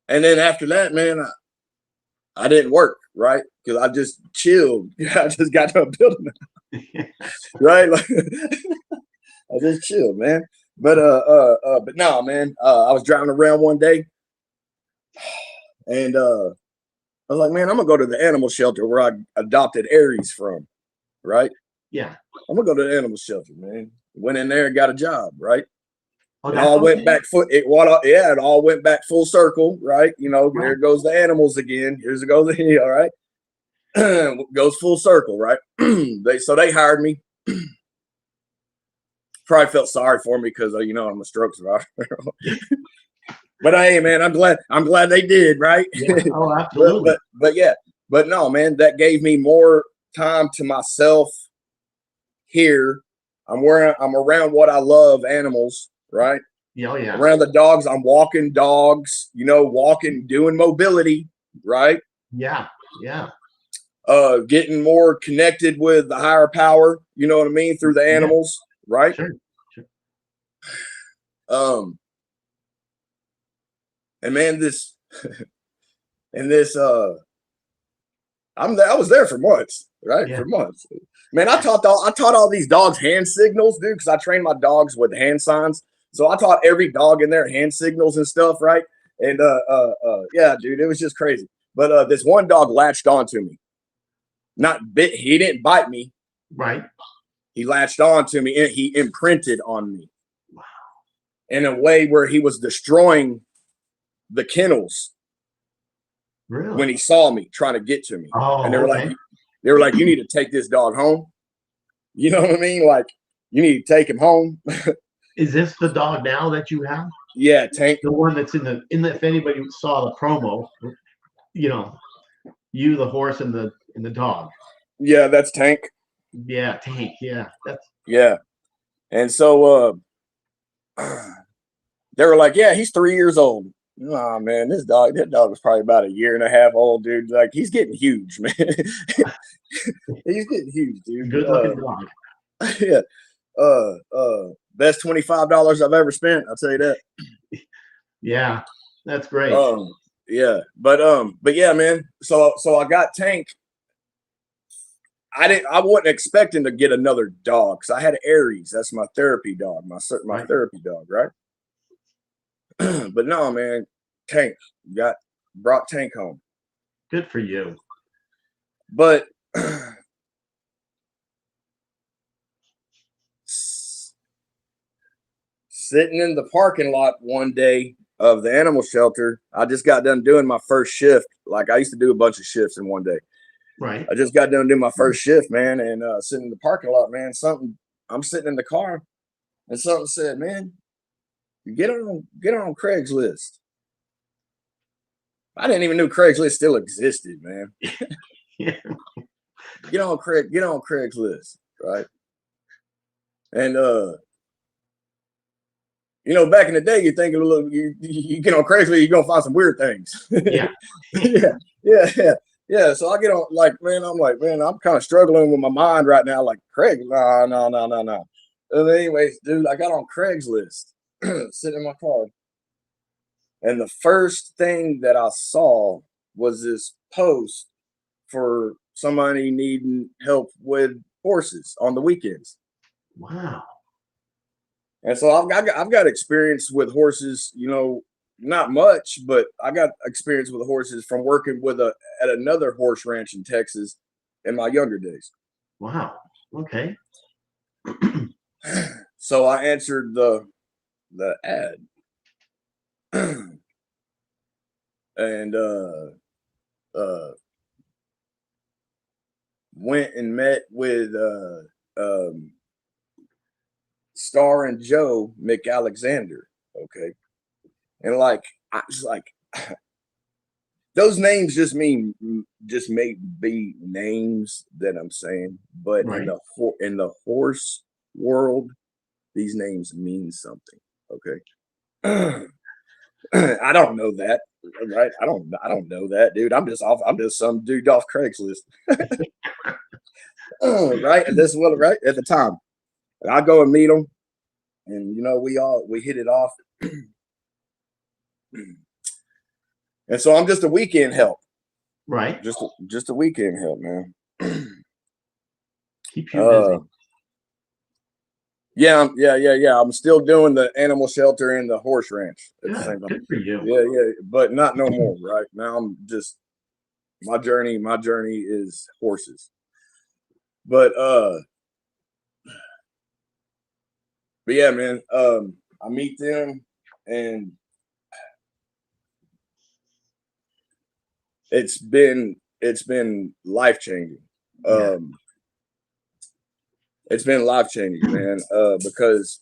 then after that, man, I didn't work, right? Because I just chilled. I just got to a building, right? Like, I just chilled, man. But no, man. I was driving around one day, and I was like, man, I'm gonna go to the animal shelter where I adopted Aries from, right? Yeah. I'm gonna go to the animal shelter, man. Went in there and got a job, right? Oh, It all went back it all went back full circle, right? You know, Right. there goes the animals again. Here's it goes the all right. Goes full circle, right? They hired me. Probably felt sorry for me because you know I'm a stroke survivor. But hey, man, I'm glad they did, right? Yeah. Oh, absolutely. but no, man, that gave me more time to myself here. I'm around what I love, animals, right? Yeah, oh, yeah. Around the dogs, I'm walking dogs, you know, doing mobility, right? Yeah, yeah. Getting more connected with the higher power, you know what I mean, through the animals, right? Sure. And man, I was there for months, right? Yeah. For months. Man, I taught all these dogs hand signals, dude, because I trained my dogs with hand signs. So I taught every dog in there hand signals and stuff, right? And yeah, dude, it was just crazy. But this one dog latched onto me. He didn't bite me. Right. He latched onto me and he imprinted on me. Wow. In a way where he was destroying the kennels. Really? When he saw me trying to get to me. Oh, and they were like, you need to take this dog home. You know what I mean? Like, you need to take him home. Is this the dog now that you have? Yeah, Tank. The one that's in the if anybody saw the promo, you know, you, the horse, and the dog. Yeah, that's Tank. Yeah, Tank. Yeah. Yeah. And so they were like, yeah, he's 3 years old. Oh man, that dog was probably about 1.5 years old, dude. Like, he's getting huge, man. He's getting huge, dude. Good looking dog. Yeah. Best $25 I've ever spent, I'll tell you that. Yeah, that's great. Yeah, but yeah, man. So I got Tank. I wasn't expecting to get another dog because I had Aries. That's my therapy dog, my Right. therapy dog, right? But no, man, Tank brought Tank home. Good for you. But sitting in the parking lot one day of the animal shelter, I just got done doing my first shift. Like, I used to do a bunch of shifts in one day. Right. I just got done doing my first shift, man, and sitting in the parking lot, man. I'm sitting in the car, and something said, "Man, get on Craigslist." I didn't even know Craigslist still existed, man. Yeah. Get on Craigslist, right? And you know, back in the day, you think you get on Craigslist, you're gonna find some weird things. Yeah. Yeah. So I get on, like, man, I'm kind of struggling with my mind right now. Like, Craig, no. And anyways, dude, I got on Craigslist, sitting in my car. And the first thing that I saw was this post for somebody needing help with horses on the weekends. Wow. And so I've got experience with horses, you know, not much, but I got experience with horses from working at another horse ranch in Texas in my younger days. Wow. Okay. So I answered the ad. And went and met with Star and Joe McAlexander. Okay. And like, I was like, those names just may be names that I'm saying, but Right. in the horse world, these names mean something. Okay. I don't know that, right? I don't know that, dude. I'm just some dude off Craigslist. Right? And this is what, right at the time. And I go and meet them, and you know, we hit it off. And so I'm just a weekend help. Right. Just a weekend help, man. Keep you busy. Yeah. I'm still doing the animal shelter and the horse ranch at the same time. Good for you. Yeah, but not no more. Right now, I'm just my journey is horses. But yeah, man, I meet them and it's been life changing. It's been life changing, man, because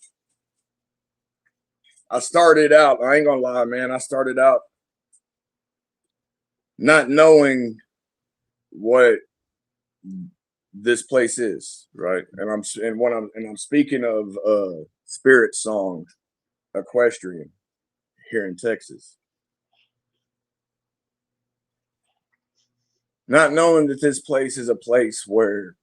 I started out, I ain't gonna lie, man, I started out not knowing what this place is, right? And I'm speaking of Spirit Song Equestrian here in Texas. Not knowing that this place is a place where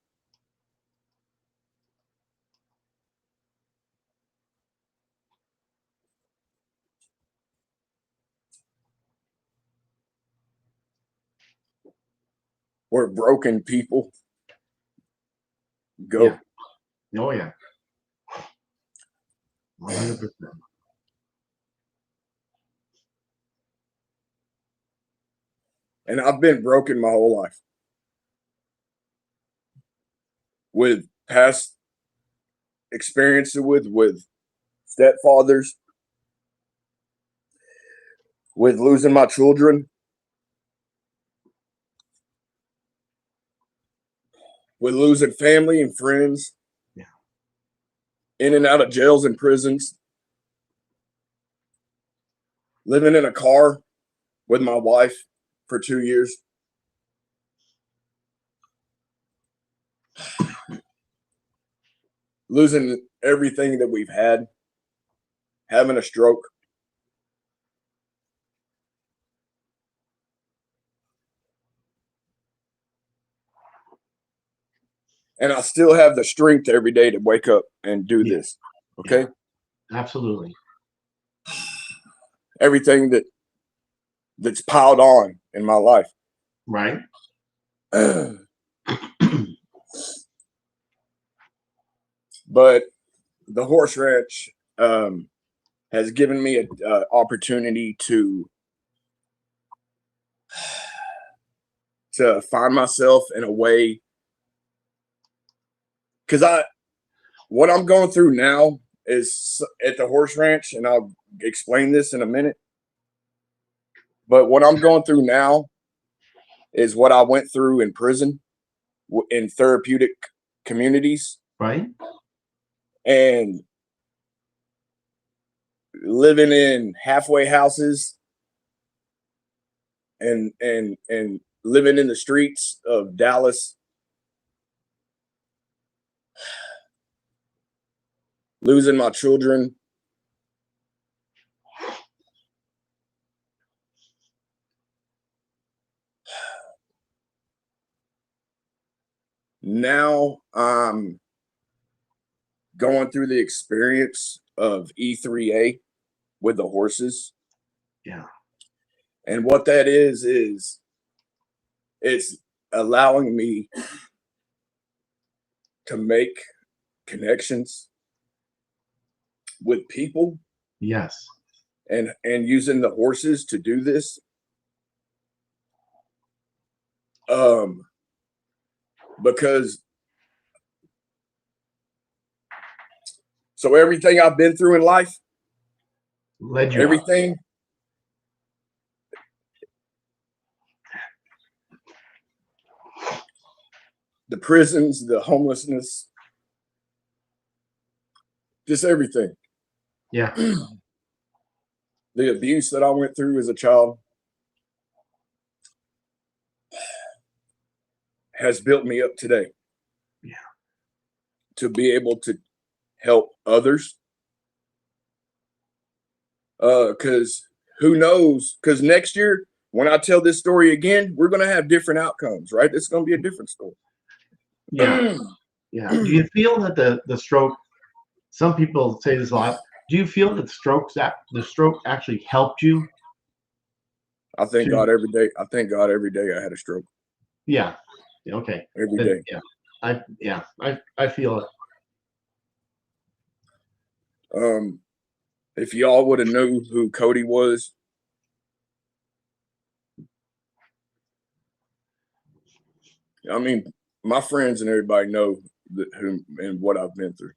broken people go. Yeah. Oh yeah. 100%. And I've been broken my whole life with past experiences with stepfathers, with losing my children, with losing family and friends, in and out of jails and prisons, living in a car with my wife for 2 years. Losing everything that we've had, having a stroke. And I still have the strength every day to wake up and do this. Okay? Yeah. Absolutely. Everything that's piled on in my life. Right. But the horse ranch has given me an opportunity to find myself in a way, because what I'm going through now is at the horse ranch, and I'll explain this in a minute. But what I'm going through now is what I went through in prison, in therapeutic communities. Right. And living in halfway houses and living in the streets of Dallas, losing my children, now I'm going through the experience of E3A with the horses. Yeah. And what that is it's allowing me to make connections with people. Yes. And using the horses to do this. Because so everything I've been through in life, led you everything. The prisons, the homelessness, just everything. Yeah. The abuse that I went through as a child has built me up today. Yeah. To be able to help others. Because who knows? Because next year, when I tell this story again, we're going to have different outcomes, right? It's going to be a different story. Yeah. Yeah. Do you feel that the stroke, some people say this a lot, do you feel that the stroke actually helped you? I thank God every day. I thank God every day I had a stroke. Yeah. Okay. Every day. Yeah. I feel it. If y'all would have knew who Cody was, I mean, my friends and everybody know who and what I've been through.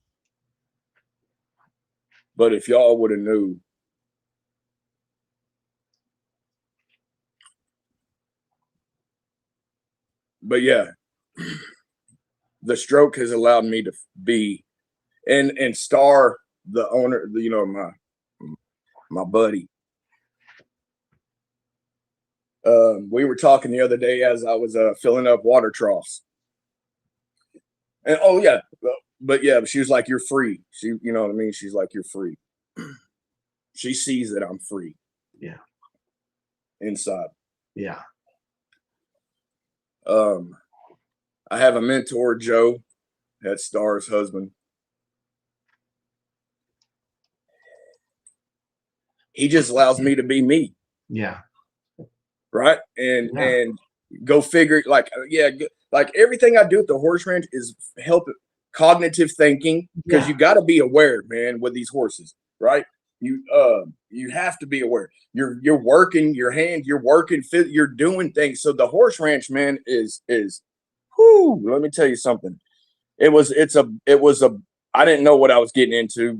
But if y'all would have knew, but yeah, the stroke has allowed me to be and Star, the owner, my buddy. We were talking the other day as I was filling up water troughs, and oh yeah, but yeah, she was like, "You're free." She, you know what I mean? She's like, "You're free." She sees that I'm free. Yeah. Inside. Yeah. I have a mentor, Joe, that's Star's husband. He just allows me to be me. Yeah. Right. And go figure, like, like everything I do at the horse ranch is help cognitive thinking, because you got to be aware, man, with these horses, right? You have to be aware. You're working your hand, you're working, you're doing things. So the horse ranch, man, is whoo, let me tell you something. It was a I didn't know what I was getting into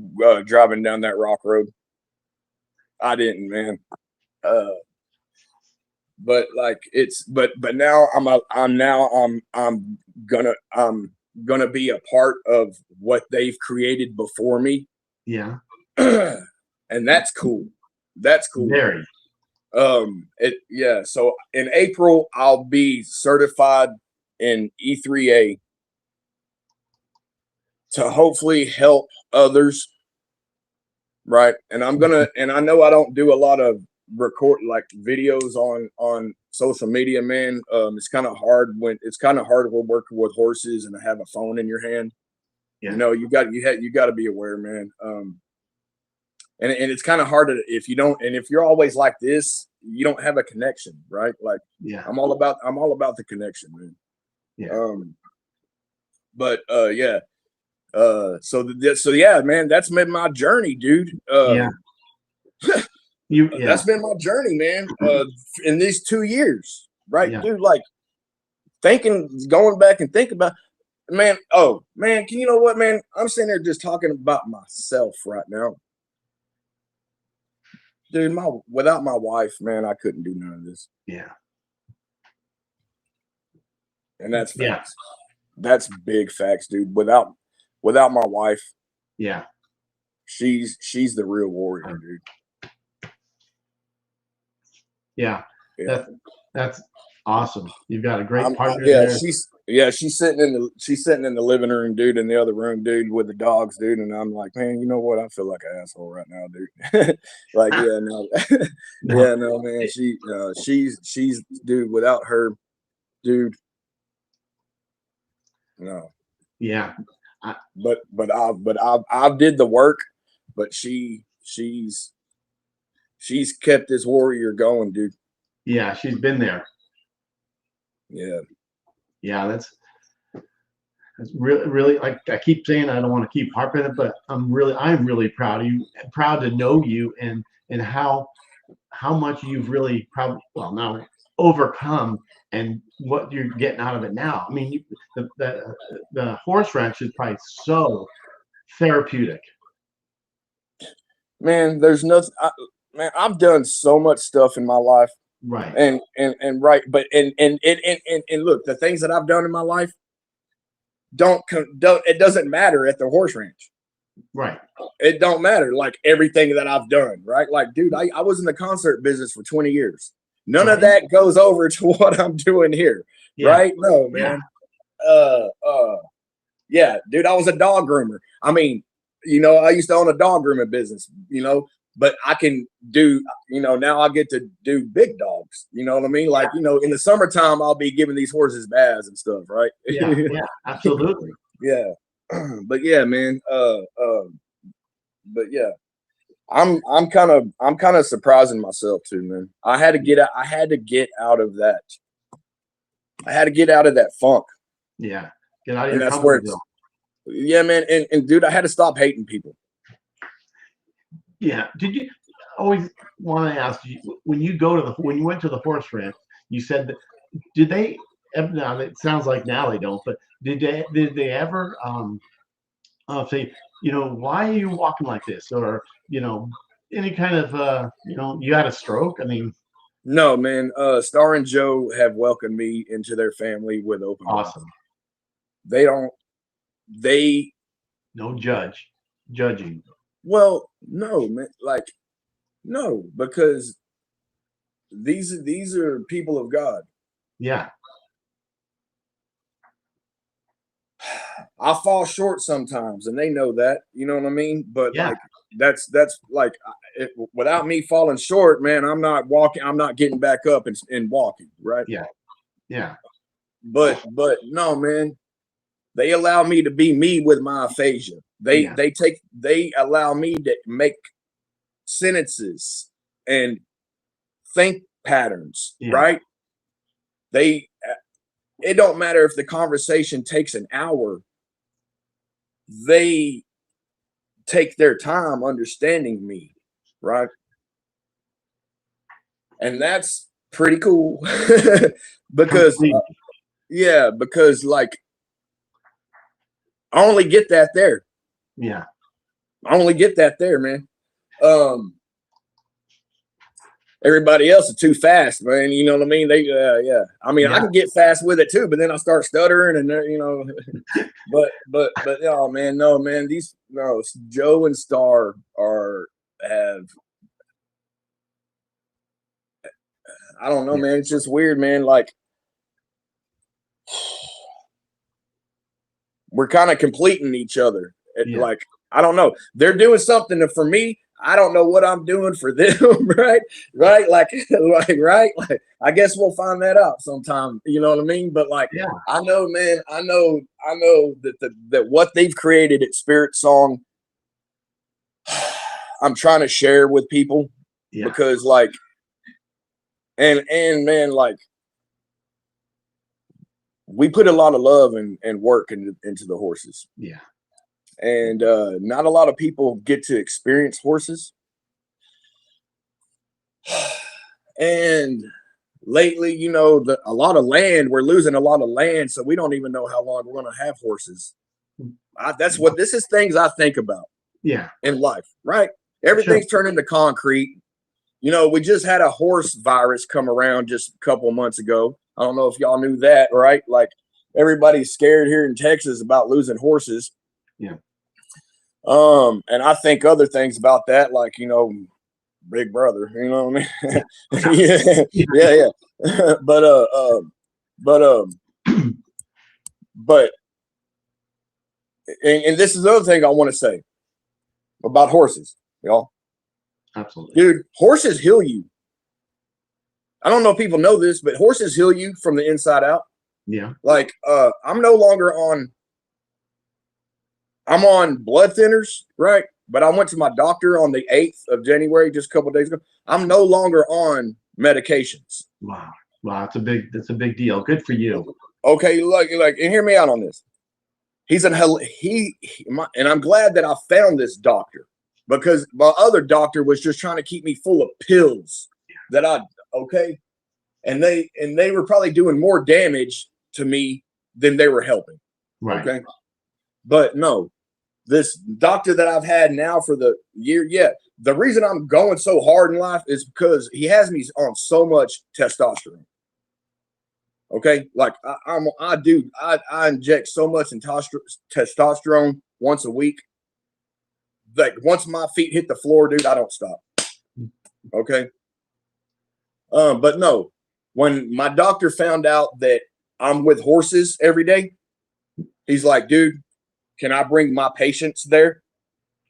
driving down that rock road. I didn't, man. But like but now I'm gonna be a part of what they've created before me. Yeah. And that's cool. That's cool. Very. So in April I'll be certified in E3A to hopefully help others. Right. And and I know I don't do a lot of record like videos on social media, man. It's kind of hard when we're working with horses and to have a phone in your hand. Yeah. You know, you got to be aware, man. And it's kind of hard if you don't, and if you're always like this, you don't have a connection, right? Like, yeah, I'm all about the connection, man. Yeah. So yeah, man, that's been my journey, dude. That's been my journey, man. In these 2 years, right, dude? Like going back and think about, man. Oh, man, you know what, man? I'm sitting there just talking about myself right now, dude. Without my wife, man, I couldn't do none of this. Yeah, and that's facts. That's big facts, dude. Without my wife, she's the real warrior, dude. Yeah. That's awesome. You've got a great partner there. She's sitting in the living room, dude, in the other room, dude, with the dogs, dude. And I'm like, man, you know what? I feel like an asshole right now, dude. Like, yeah, no. Yeah, no, man. She's dude, without her, dude. No. Yeah. But I've did the work, but she's kept this warrior going, dude. Yeah, she's been there. Yeah. Yeah, that's really like I keep saying, I don't want to keep harping it, but I'm really proud of you, proud to know you and how much you've really now overcome and what you're getting out of it now. I mean, the horse ranch is probably so therapeutic. Man, there's nothing. Man, I've done so much stuff in my life. Right. And right, but and look, the things that I've done in my life don't it doesn't matter at the horse ranch. Right. It don't matter, like everything that I've done, right? Like, dude, I was in the concert business for 20 years. None of that goes over to what I'm doing here. Yeah. Right? No, man. Yeah, dude, I was a dog groomer. I mean, you know, I used to own a dog grooming business, you know, but I can do, you know, now I get to do big dogs. You know what I mean? Like, you know, in the summertime, I'll be giving these horses baths and stuff, right? Yeah, absolutely. Yeah. But yeah, man. But yeah, I'm kind of surprising myself too, man. I had to get out of that. I had to get out of that funk. Yeah. Get out of your comfort zone. Yeah, man. And dude, I had to stop hating people. Yeah. Did you always want to ask you when you went to the horse ranch, you said that did they now it sounds like now they don't, but did they ever say, why are you walking like this, or any kind of you had a stroke? I mean, No, man. Star and Joe have welcomed me into their family with open arms. awesome. They don't. They No judging. well, no, man. Like no, because these are people of God. Yeah, I fall short sometimes, and they know that. You know what I mean? But yeah, like that's like without me falling short, man, I'm not walking. I'm not getting back up and walking. Right? yeah, yeah, But no, man. They allow me to be me with my aphasia. They yeah, they allow me to make sentences and think patterns. yeah, Right? They it don't matter if the conversation takes an hour. They take their time understanding me, right? And that's pretty cool because completely. yeah, because like I only get that there. Yeah, I only get that there, man. Everybody else is too fast, man. You know what I mean? They, yeah. I mean, I yeah, can get fast with it too, but then I start stuttering, and but oh man, no, man. Joe and Star have. I don't know, yeah, man. It's just weird, man. Like we're kind of completing each other. yeah, Like I don't know, they're doing something for me. I don't know what I'm doing for them, right? Right? Like right? Like I guess we'll find that out sometime. You know what I mean? But like yeah, I know, man. I know that what they've created at Spirit Song, I'm trying to share with people yeah, because like, and man, like we put a lot of love and work into the horses. yeah, And not a lot of people get to experience horses. And lately, a lot of land, we're losing a lot of land, so we don't even know how long we're going to have horses. This is things I think about yeah, in life, right? sure, Everything's turned into concrete. We just had a horse virus come around just a couple of months ago. I don't know if y'all knew that, right? Like everybody's scared here in Texas about losing horses. yeah, And I think other things about that, like, Big Brother, you know what I mean? yeah. But and this is the other thing I want to say about horses, y'all. absolutely. Dude, horses heal you. I don't know if people know this, but horses heal you from the inside out. Yeah, Like, I'm no longer I'm on blood thinners, right? But I went to my doctor on the 8th of January, just a couple of days ago. I'm no longer on medications. wow, that's a big deal. Good for you. Okay, like, and hear me out on this. And I'm glad that I found this doctor because my other doctor was just trying to keep me full of pills and they were probably doing more damage to me than they were helping. Right. Okay. But no, this doctor that I've had now for the year, the reason I'm going so hard in life is because he has me on so much testosterone. Okay, like I inject so much testosterone once a week. Like once my feet hit the floor, dude, I don't stop. Okay. But no, when my doctor found out that I'm with horses every day, he's like, dude, can I bring my patients there?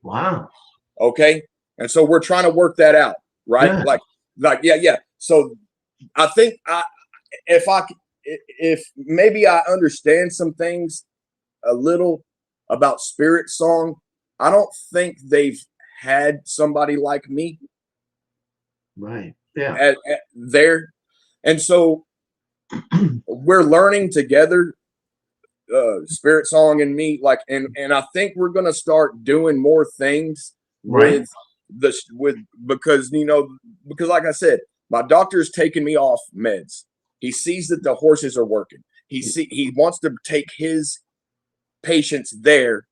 Wow. Okay. And so we're trying to work that out, right? Yeah. Yeah. So I think if maybe I understand some things a little about Spirit Song, I don't think they've had somebody like me. Right. Yeah. There. And so we're learning together, Spirit Song and me, like, and I think we're going to start doing more things Right. because like I said, my doctor's taking me off meds. He sees that the horses are working. he wants to take his patients there,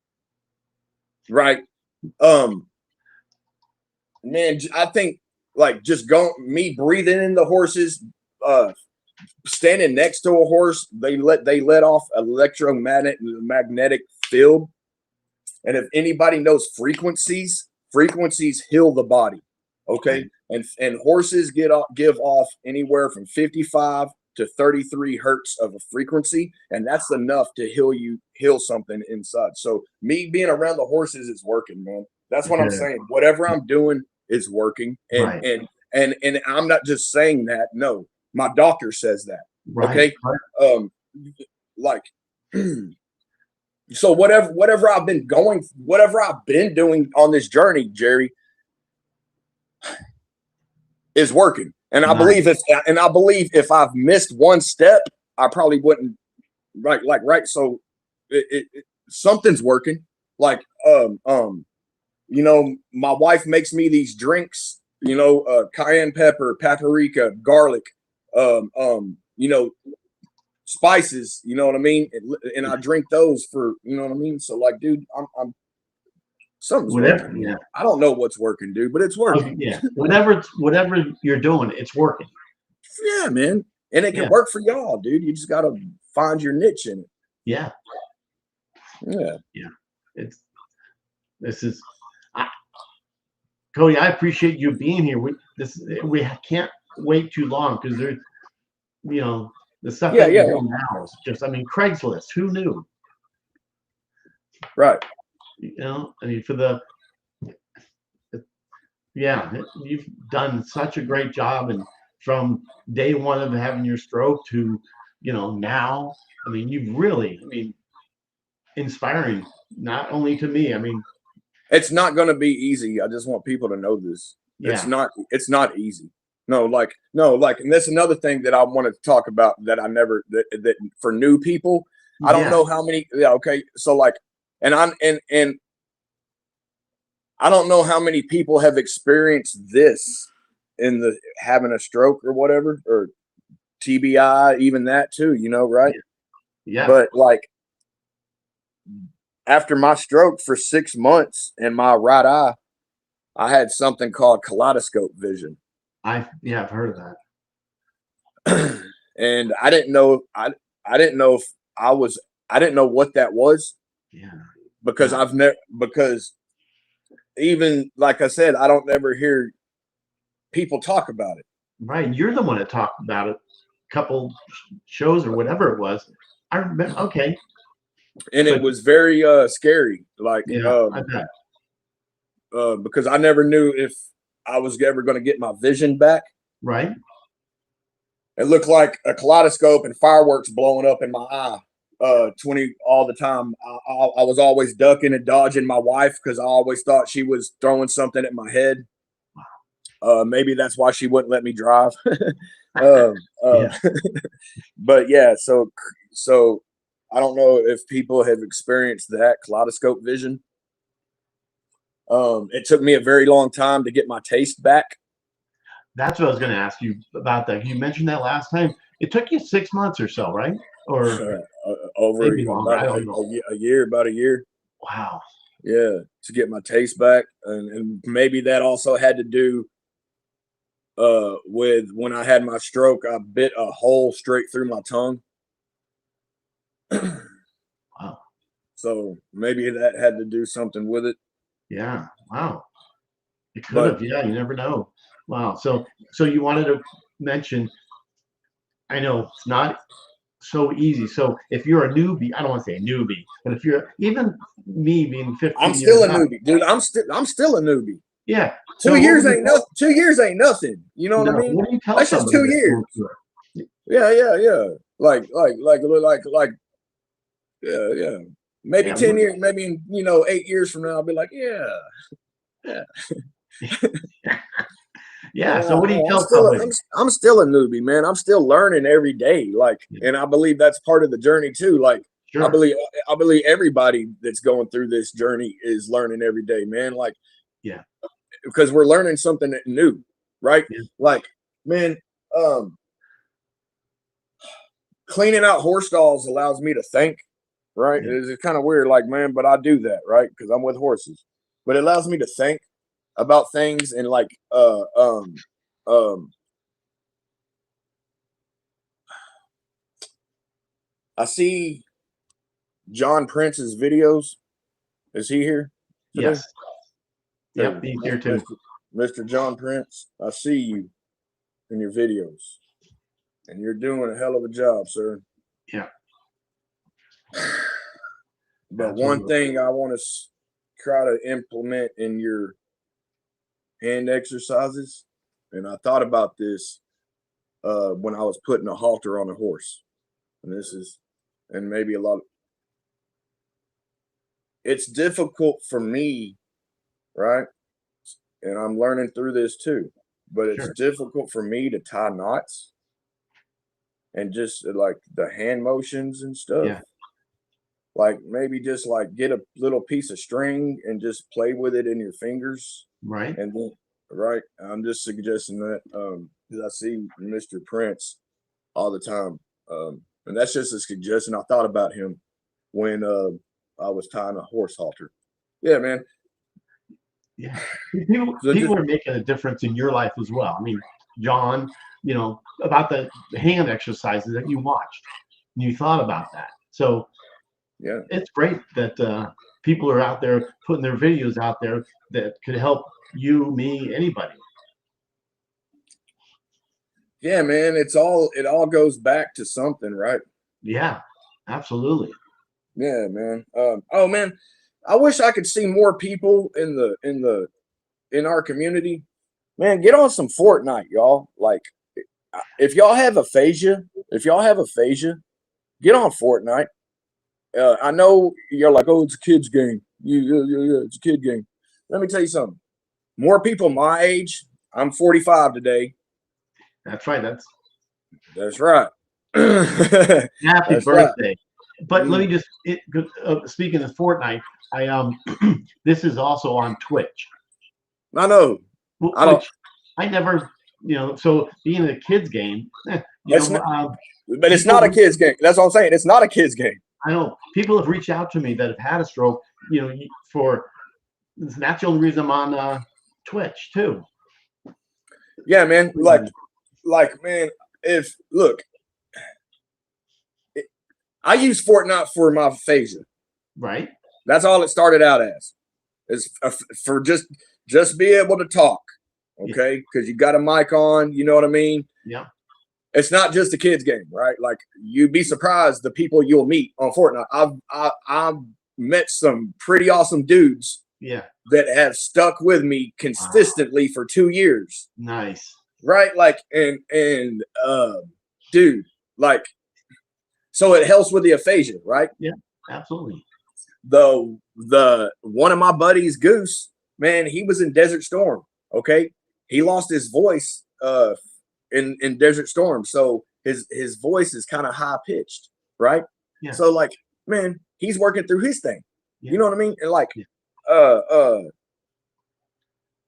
right? Man, I think like just me breathing in the horses, standing next to a horse, they let off electromagnetic field. And if anybody knows frequencies heal the body. Okay. And horses give off anywhere from 55 to 33 hertz of a frequency, and that's enough to heal something inside. So me being around the horses is working, man. That's what I'm saying. Whatever I'm doing is working. And I'm not just saying that. No, my doctor says that. Okay. Like so whatever I've been doing on this journey, Jerry, is working. And I believe if I've missed one step, I probably wouldn't right. So something's working. Like, my wife makes me these drinks, cayenne pepper, paprika, garlic, spices, you know what I mean? And I drink those for, you know what I mean? So like, dude, I'm something's working. Yeah. I don't know what's working, dude, but it's working. Yeah. Whatever you're doing, it's working. Yeah, man. And it can work for y'all, dude. You just got to find your niche in it. Yeah. Yeah. Yeah. Cody, I appreciate you being here. We can't wait too long because there's, the stuff that you're doing now is just, Craigslist. Who knew? Right. You've done such a great job, and from day one of having your stroke to, now, you've really, inspiring, not only to me. It's not going to be easy. I just want people to know this. Yeah. It's not easy. No, and that's another thing that I want to talk about that that for new people, I don't know how many. Yeah. Okay. So like, and I don't know how many people have experienced this in the having a stroke or whatever, or TBI, even that too, right? Yeah. But like after my stroke for 6 months in my right eye, I had something called kaleidoscope vision. I've heard of that. And I didn't know what that was. Yeah. Because because even like I said, I don't ever hear people talk about it. Right. You're the one that talked about it a couple shows or whatever it was. I remember. Okay. And it was very scary. Like, I bet. Because I never knew if I was ever going to get my vision back. Right. It looked like a kaleidoscope and fireworks blowing up in my eye. 20 all the time. I was always ducking and dodging my wife because I always thought she was throwing something at my head. Maybe that's why she wouldn't let me drive. But yeah, so I don't know if people have experienced that kaleidoscope vision. It took me a very long time to get my taste back. That's what I was going to ask you about that. You mentioned that last time. It took you 6 months or so, right? Or over a year, about a year. Wow. Yeah, to get my taste back, and maybe that also had to do with when I had my stroke. I bit a hole straight through my tongue. Wow. So maybe that had to do something with it. Yeah. Wow. It could have. Yeah, you never know. Wow. So you wanted to mention. I know it's not so easy. So if you're a newbie, I don't want to say a newbie, but if you're even me being 15, I'm still a newbie, dude. I'm still a newbie. Yeah. 2 years ain't nothing. 2 years ain't nothing. You know what I mean? What do you tell That's just 2 years. Yeah. Like, yeah. Maybe 10 years, maybe 8 years from now, I'll be like, yeah. Yeah. So what do you tell somebody? I'm still a newbie, man. I'm still learning every day. Like, and I believe that's part of the journey too. Like, sure. I believe everybody that's going through this journey is learning every day, man. Like, yeah, because we're learning something new, right? Yeah. Like, man, cleaning out horse stalls allows me to think, right? Yeah. It's kind of weird, like, man, but I do that, right? Because I'm with horses. But it allows me to think about things and like I see John Prince's videos. Is he here today? Yes. Yep, he's here too. Mr. John Prince, I see you in your videos. And you're doing a hell of a job, sir. Yeah. But Absolutely. one thing I want to try to implement in your hand exercises, and I thought about this when I was putting a halter on a horse. And maybe a lot of, it's difficult for me, right? And I'm learning through this too, but it's difficult for me to tie knots and just like the hand motions and stuff. Yeah. Like maybe just like get a little piece of string and just play with it in your fingers. Right. And then, right. I'm just suggesting that because I see Mr. Prince all the time. And that's just a suggestion. I thought about him when I was tying a horse halter. Yeah, man. Yeah. People are making a difference in your life as well. I mean, John, you know, about the hand exercises that you watched and you thought about that. So yeah, it's great that people are out there putting their videos out there that could help you, me, anybody. Yeah, man, it all goes back to something, right? Yeah, absolutely. Yeah, man. Oh man, I wish I could see more people in our community. Man, get on some Fortnite, y'all. Like, if y'all have aphasia, get on Fortnite. I know you're like, oh, it's a kid's game. Yeah, it's a kid game. Let me tell you something. More people my age. I'm 45 today. That's right. That's right. Happy birthday. Right. But let me just speaking of Fortnite, this is also on Twitch. I know. I never, you know, so being a kids game, but it's not a kids game. That's what I'm saying. It's not a kids game. I know people have reached out to me that have had a stroke, you know, that's the only reason I'm on Twitch too. Yeah, man. Like, man, I use Fortnite for my aphasia. Right. That's all it started out as. Is for just be able to talk. Okay, because you got a mic on. You know what I mean? Yeah. It's not just a kids game, right? Like you'd be surprised the people you'll meet on Fortnite. I've met some pretty awesome dudes. Yeah. That have stuck with me consistently for 2 years. Nice. Right, like and dude, like, so it helps with the aphasia, right? Yeah, absolutely. The one of my buddies, Goose, man, he was in Desert Storm. Okay, he lost his voice in Desert Storm, so his voice is kind of high pitched, right? Yeah. So like, man, he's working through his thing. Yeah. You know what I mean? And like,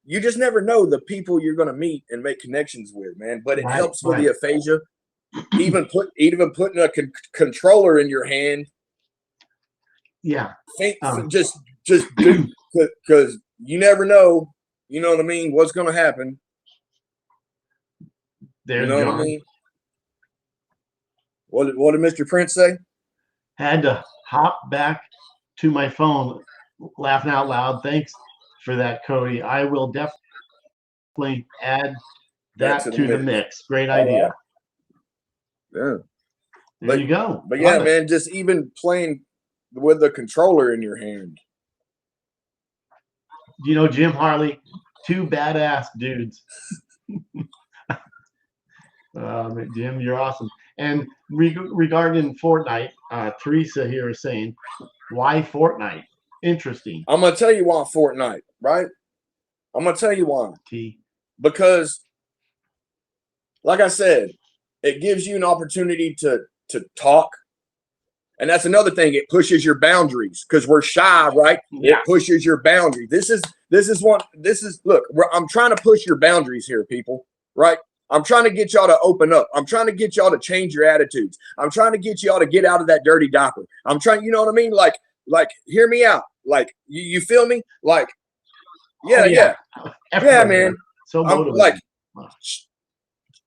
you just never know the people you're going to meet and make connections with, man. But it helps with the aphasia. Even putting a controller in your hand. Yeah. Just do, because you never know. You know what I mean? What's going to happen? There's you know what I mean? What did Mr. Prince say? Had to hop back to my phone, laughing out loud. Thanks for that, Cody. I will definitely add that to the mix. Great idea. Yeah. There you go. But yeah, man, just even playing with the controller in your hand. You know, Jim Harley, two badass dudes. Jim, you're awesome. And regarding Fortnite, Teresa here is saying, why Fortnite? Interesting. I'm going to tell you why Fortnite, right? I'm going to tell you why. Because, like I said, it gives you an opportunity to talk. And that's another thing. It pushes your boundaries because we're shy, right? Yeah. It pushes your boundaries. Look, I'm trying to push your boundaries here, people, right? I'm trying to get y'all to open up. I'm trying to get y'all to change your attitudes. I'm trying to get y'all to get out of that dirty diaper. I'm trying, you know what I mean? Like, hear me out. Like, you feel me? Like, yeah, man. So I'm like,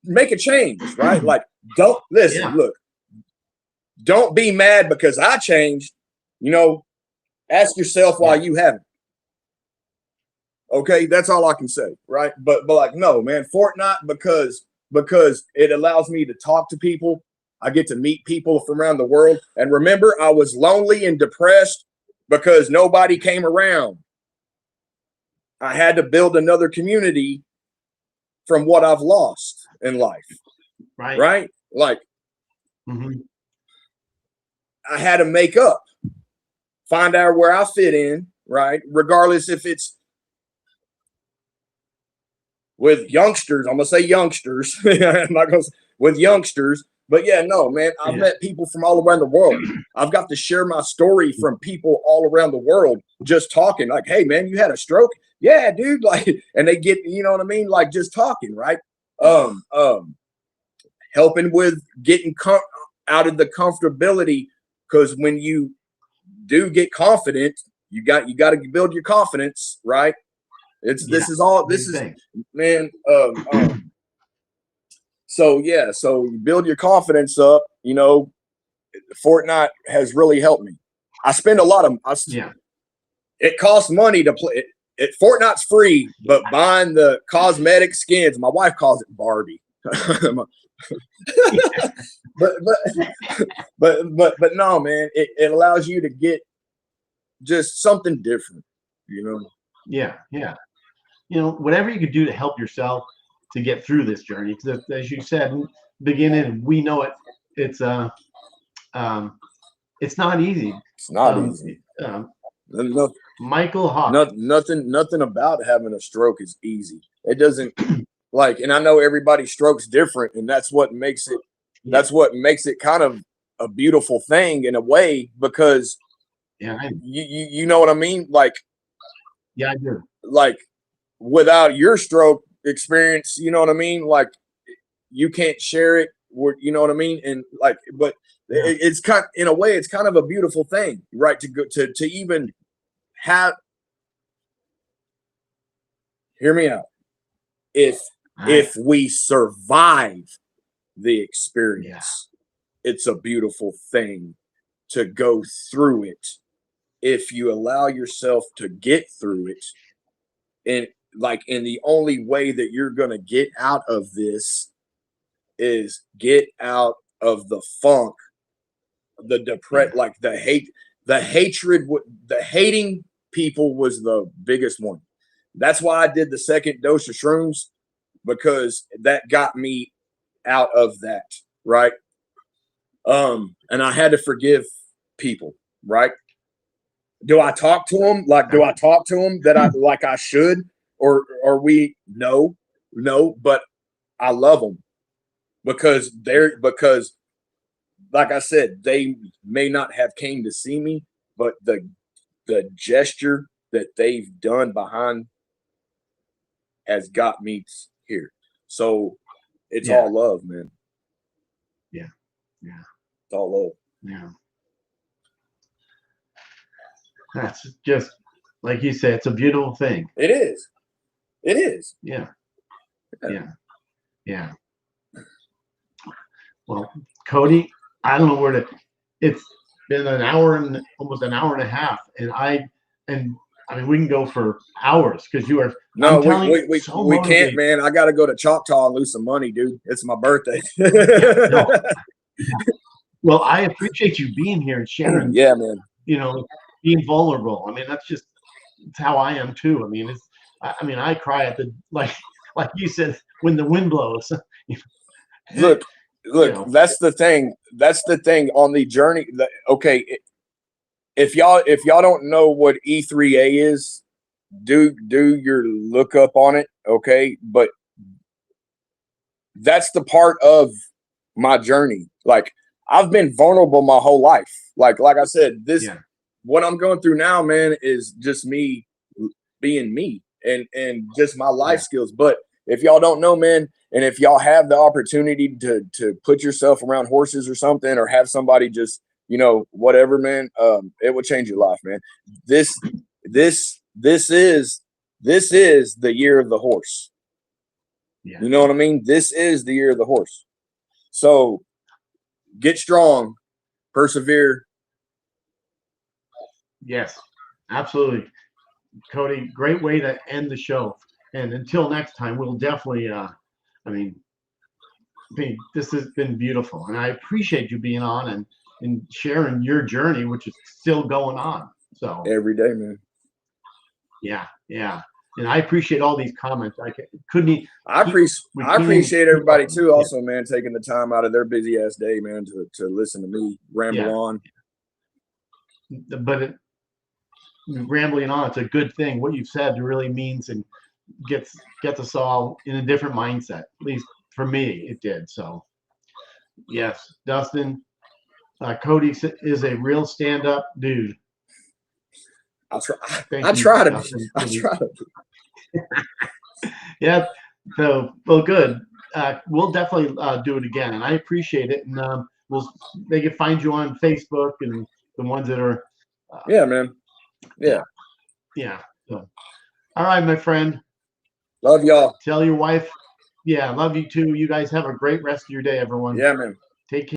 make a change, right? Like, don't listen, look, don't be mad because I changed. You know, ask yourself why you haven't. Okay, that's all I can say, right? But like, no, man, Fortnite because it allows me to talk to people. I get to meet people from around the world. And remember, I was lonely and depressed because nobody came around. I had to build another community from what I've lost in life. Right? Like, I had to make up, find out where I fit in, right? Regardless if it's with youngsters, I'm gonna say youngsters. I'm not gonna with youngsters, but yeah, no, man. I've met people from all around the world. I've got to share my story from people all around the world, just talking. Like, hey, man, you had a stroke? Yeah, dude. Like, and they get, you know what I mean? Like, just talking, right? Helping with getting out of the comfortability, because when you do get confident, you got to build your confidence, right? This is man. So you build your confidence up. You know, Fortnite has really helped me. I spend a lot of it costs money to play it. Fortnite's free, but buying the cosmetic skins, my wife calls it Barbie. but no, man, it allows you to get just something different, you know. You know, whatever you could do to help yourself to get through this journey, because as you said in the beginning, we know it's not easy. It's not easy. Michael Hawk. Nothing about having a stroke is easy. It doesn't like, and I know everybody's stroke's different, and that's what makes it. That's what makes it kind of a beautiful thing in a way, because you know what I mean. Like, I do. Like, without your stroke experience, you know what I mean? Like, you can't share it, you know what I mean? And like, but it's kind of, in a way, it's kind of a beautiful thing, right? To go to even have, hear me out. If we survive the experience, it's a beautiful thing to go through it. If you allow yourself to get through it, and the only way that you're going to get out of this is get out of the funk, the like the hatred, the hating people was the biggest one. That's why I did the second dose of shrooms, because that got me out of that, right? And I had to forgive people, right? Do I talk to them? Like, do I talk to them that I should? Or we no, but I love them because like I said, they may not have came to see me, but the gesture that they've done behind has got me here. So it's all love, man. It's all love. That's just like you said, it's a beautiful thing. It is. Yeah. Well, Cody, I don't know where to. It's been almost an hour and a half, and I mean, we can go for hours because you are. No, we can't, man. I got to go to Choctaw and lose some money, dude. It's my birthday. Well, I appreciate you being here and sharing. Yeah, man. You know, being vulnerable. I mean, it's how I am too. I mean, I cry at the like you said, when the wind blows. Look, you know. That's the thing. That's the thing on the journey. Okay, if y'all don't know what E3A is, do your look up on it. Okay, but that's the part of my journey. Like, I've been vulnerable my whole life. Like I said, what I'm going through now, man, is just me being me and just my life skills. But if y'all don't know, man, and if y'all have the opportunity to put yourself around horses or something, or have somebody just, you know, whatever, man, it will change your life, man. This is the year of the horse. Yeah. You know what I mean? This is the year of the horse. So get strong, persevere. Yes, absolutely. Cody, great way to end the show. And until next time, we'll definitely, this has been beautiful. And I appreciate you being on and sharing your journey, which is still going on. So Every day, man. Yeah. And I appreciate all these comments. I appreciate everybody too, also, man, taking the time out of their busy ass day, man, to listen to me ramble on. But rambling on, it's a good thing. What you've said really means and gets us all in a different mindset. At least for me, it did. So yes, Dustin, Cody is a real stand-up dude. I try to be. Yeah. So, well, good. We'll definitely do it again, and I appreciate it. And they can find you on Facebook and the ones that are. Yeah, man. Yeah. So, all right, my friend. Love y'all. Tell your wife. Yeah, love you too. You guys have a great rest of your day, everyone. Yeah, man. Take care.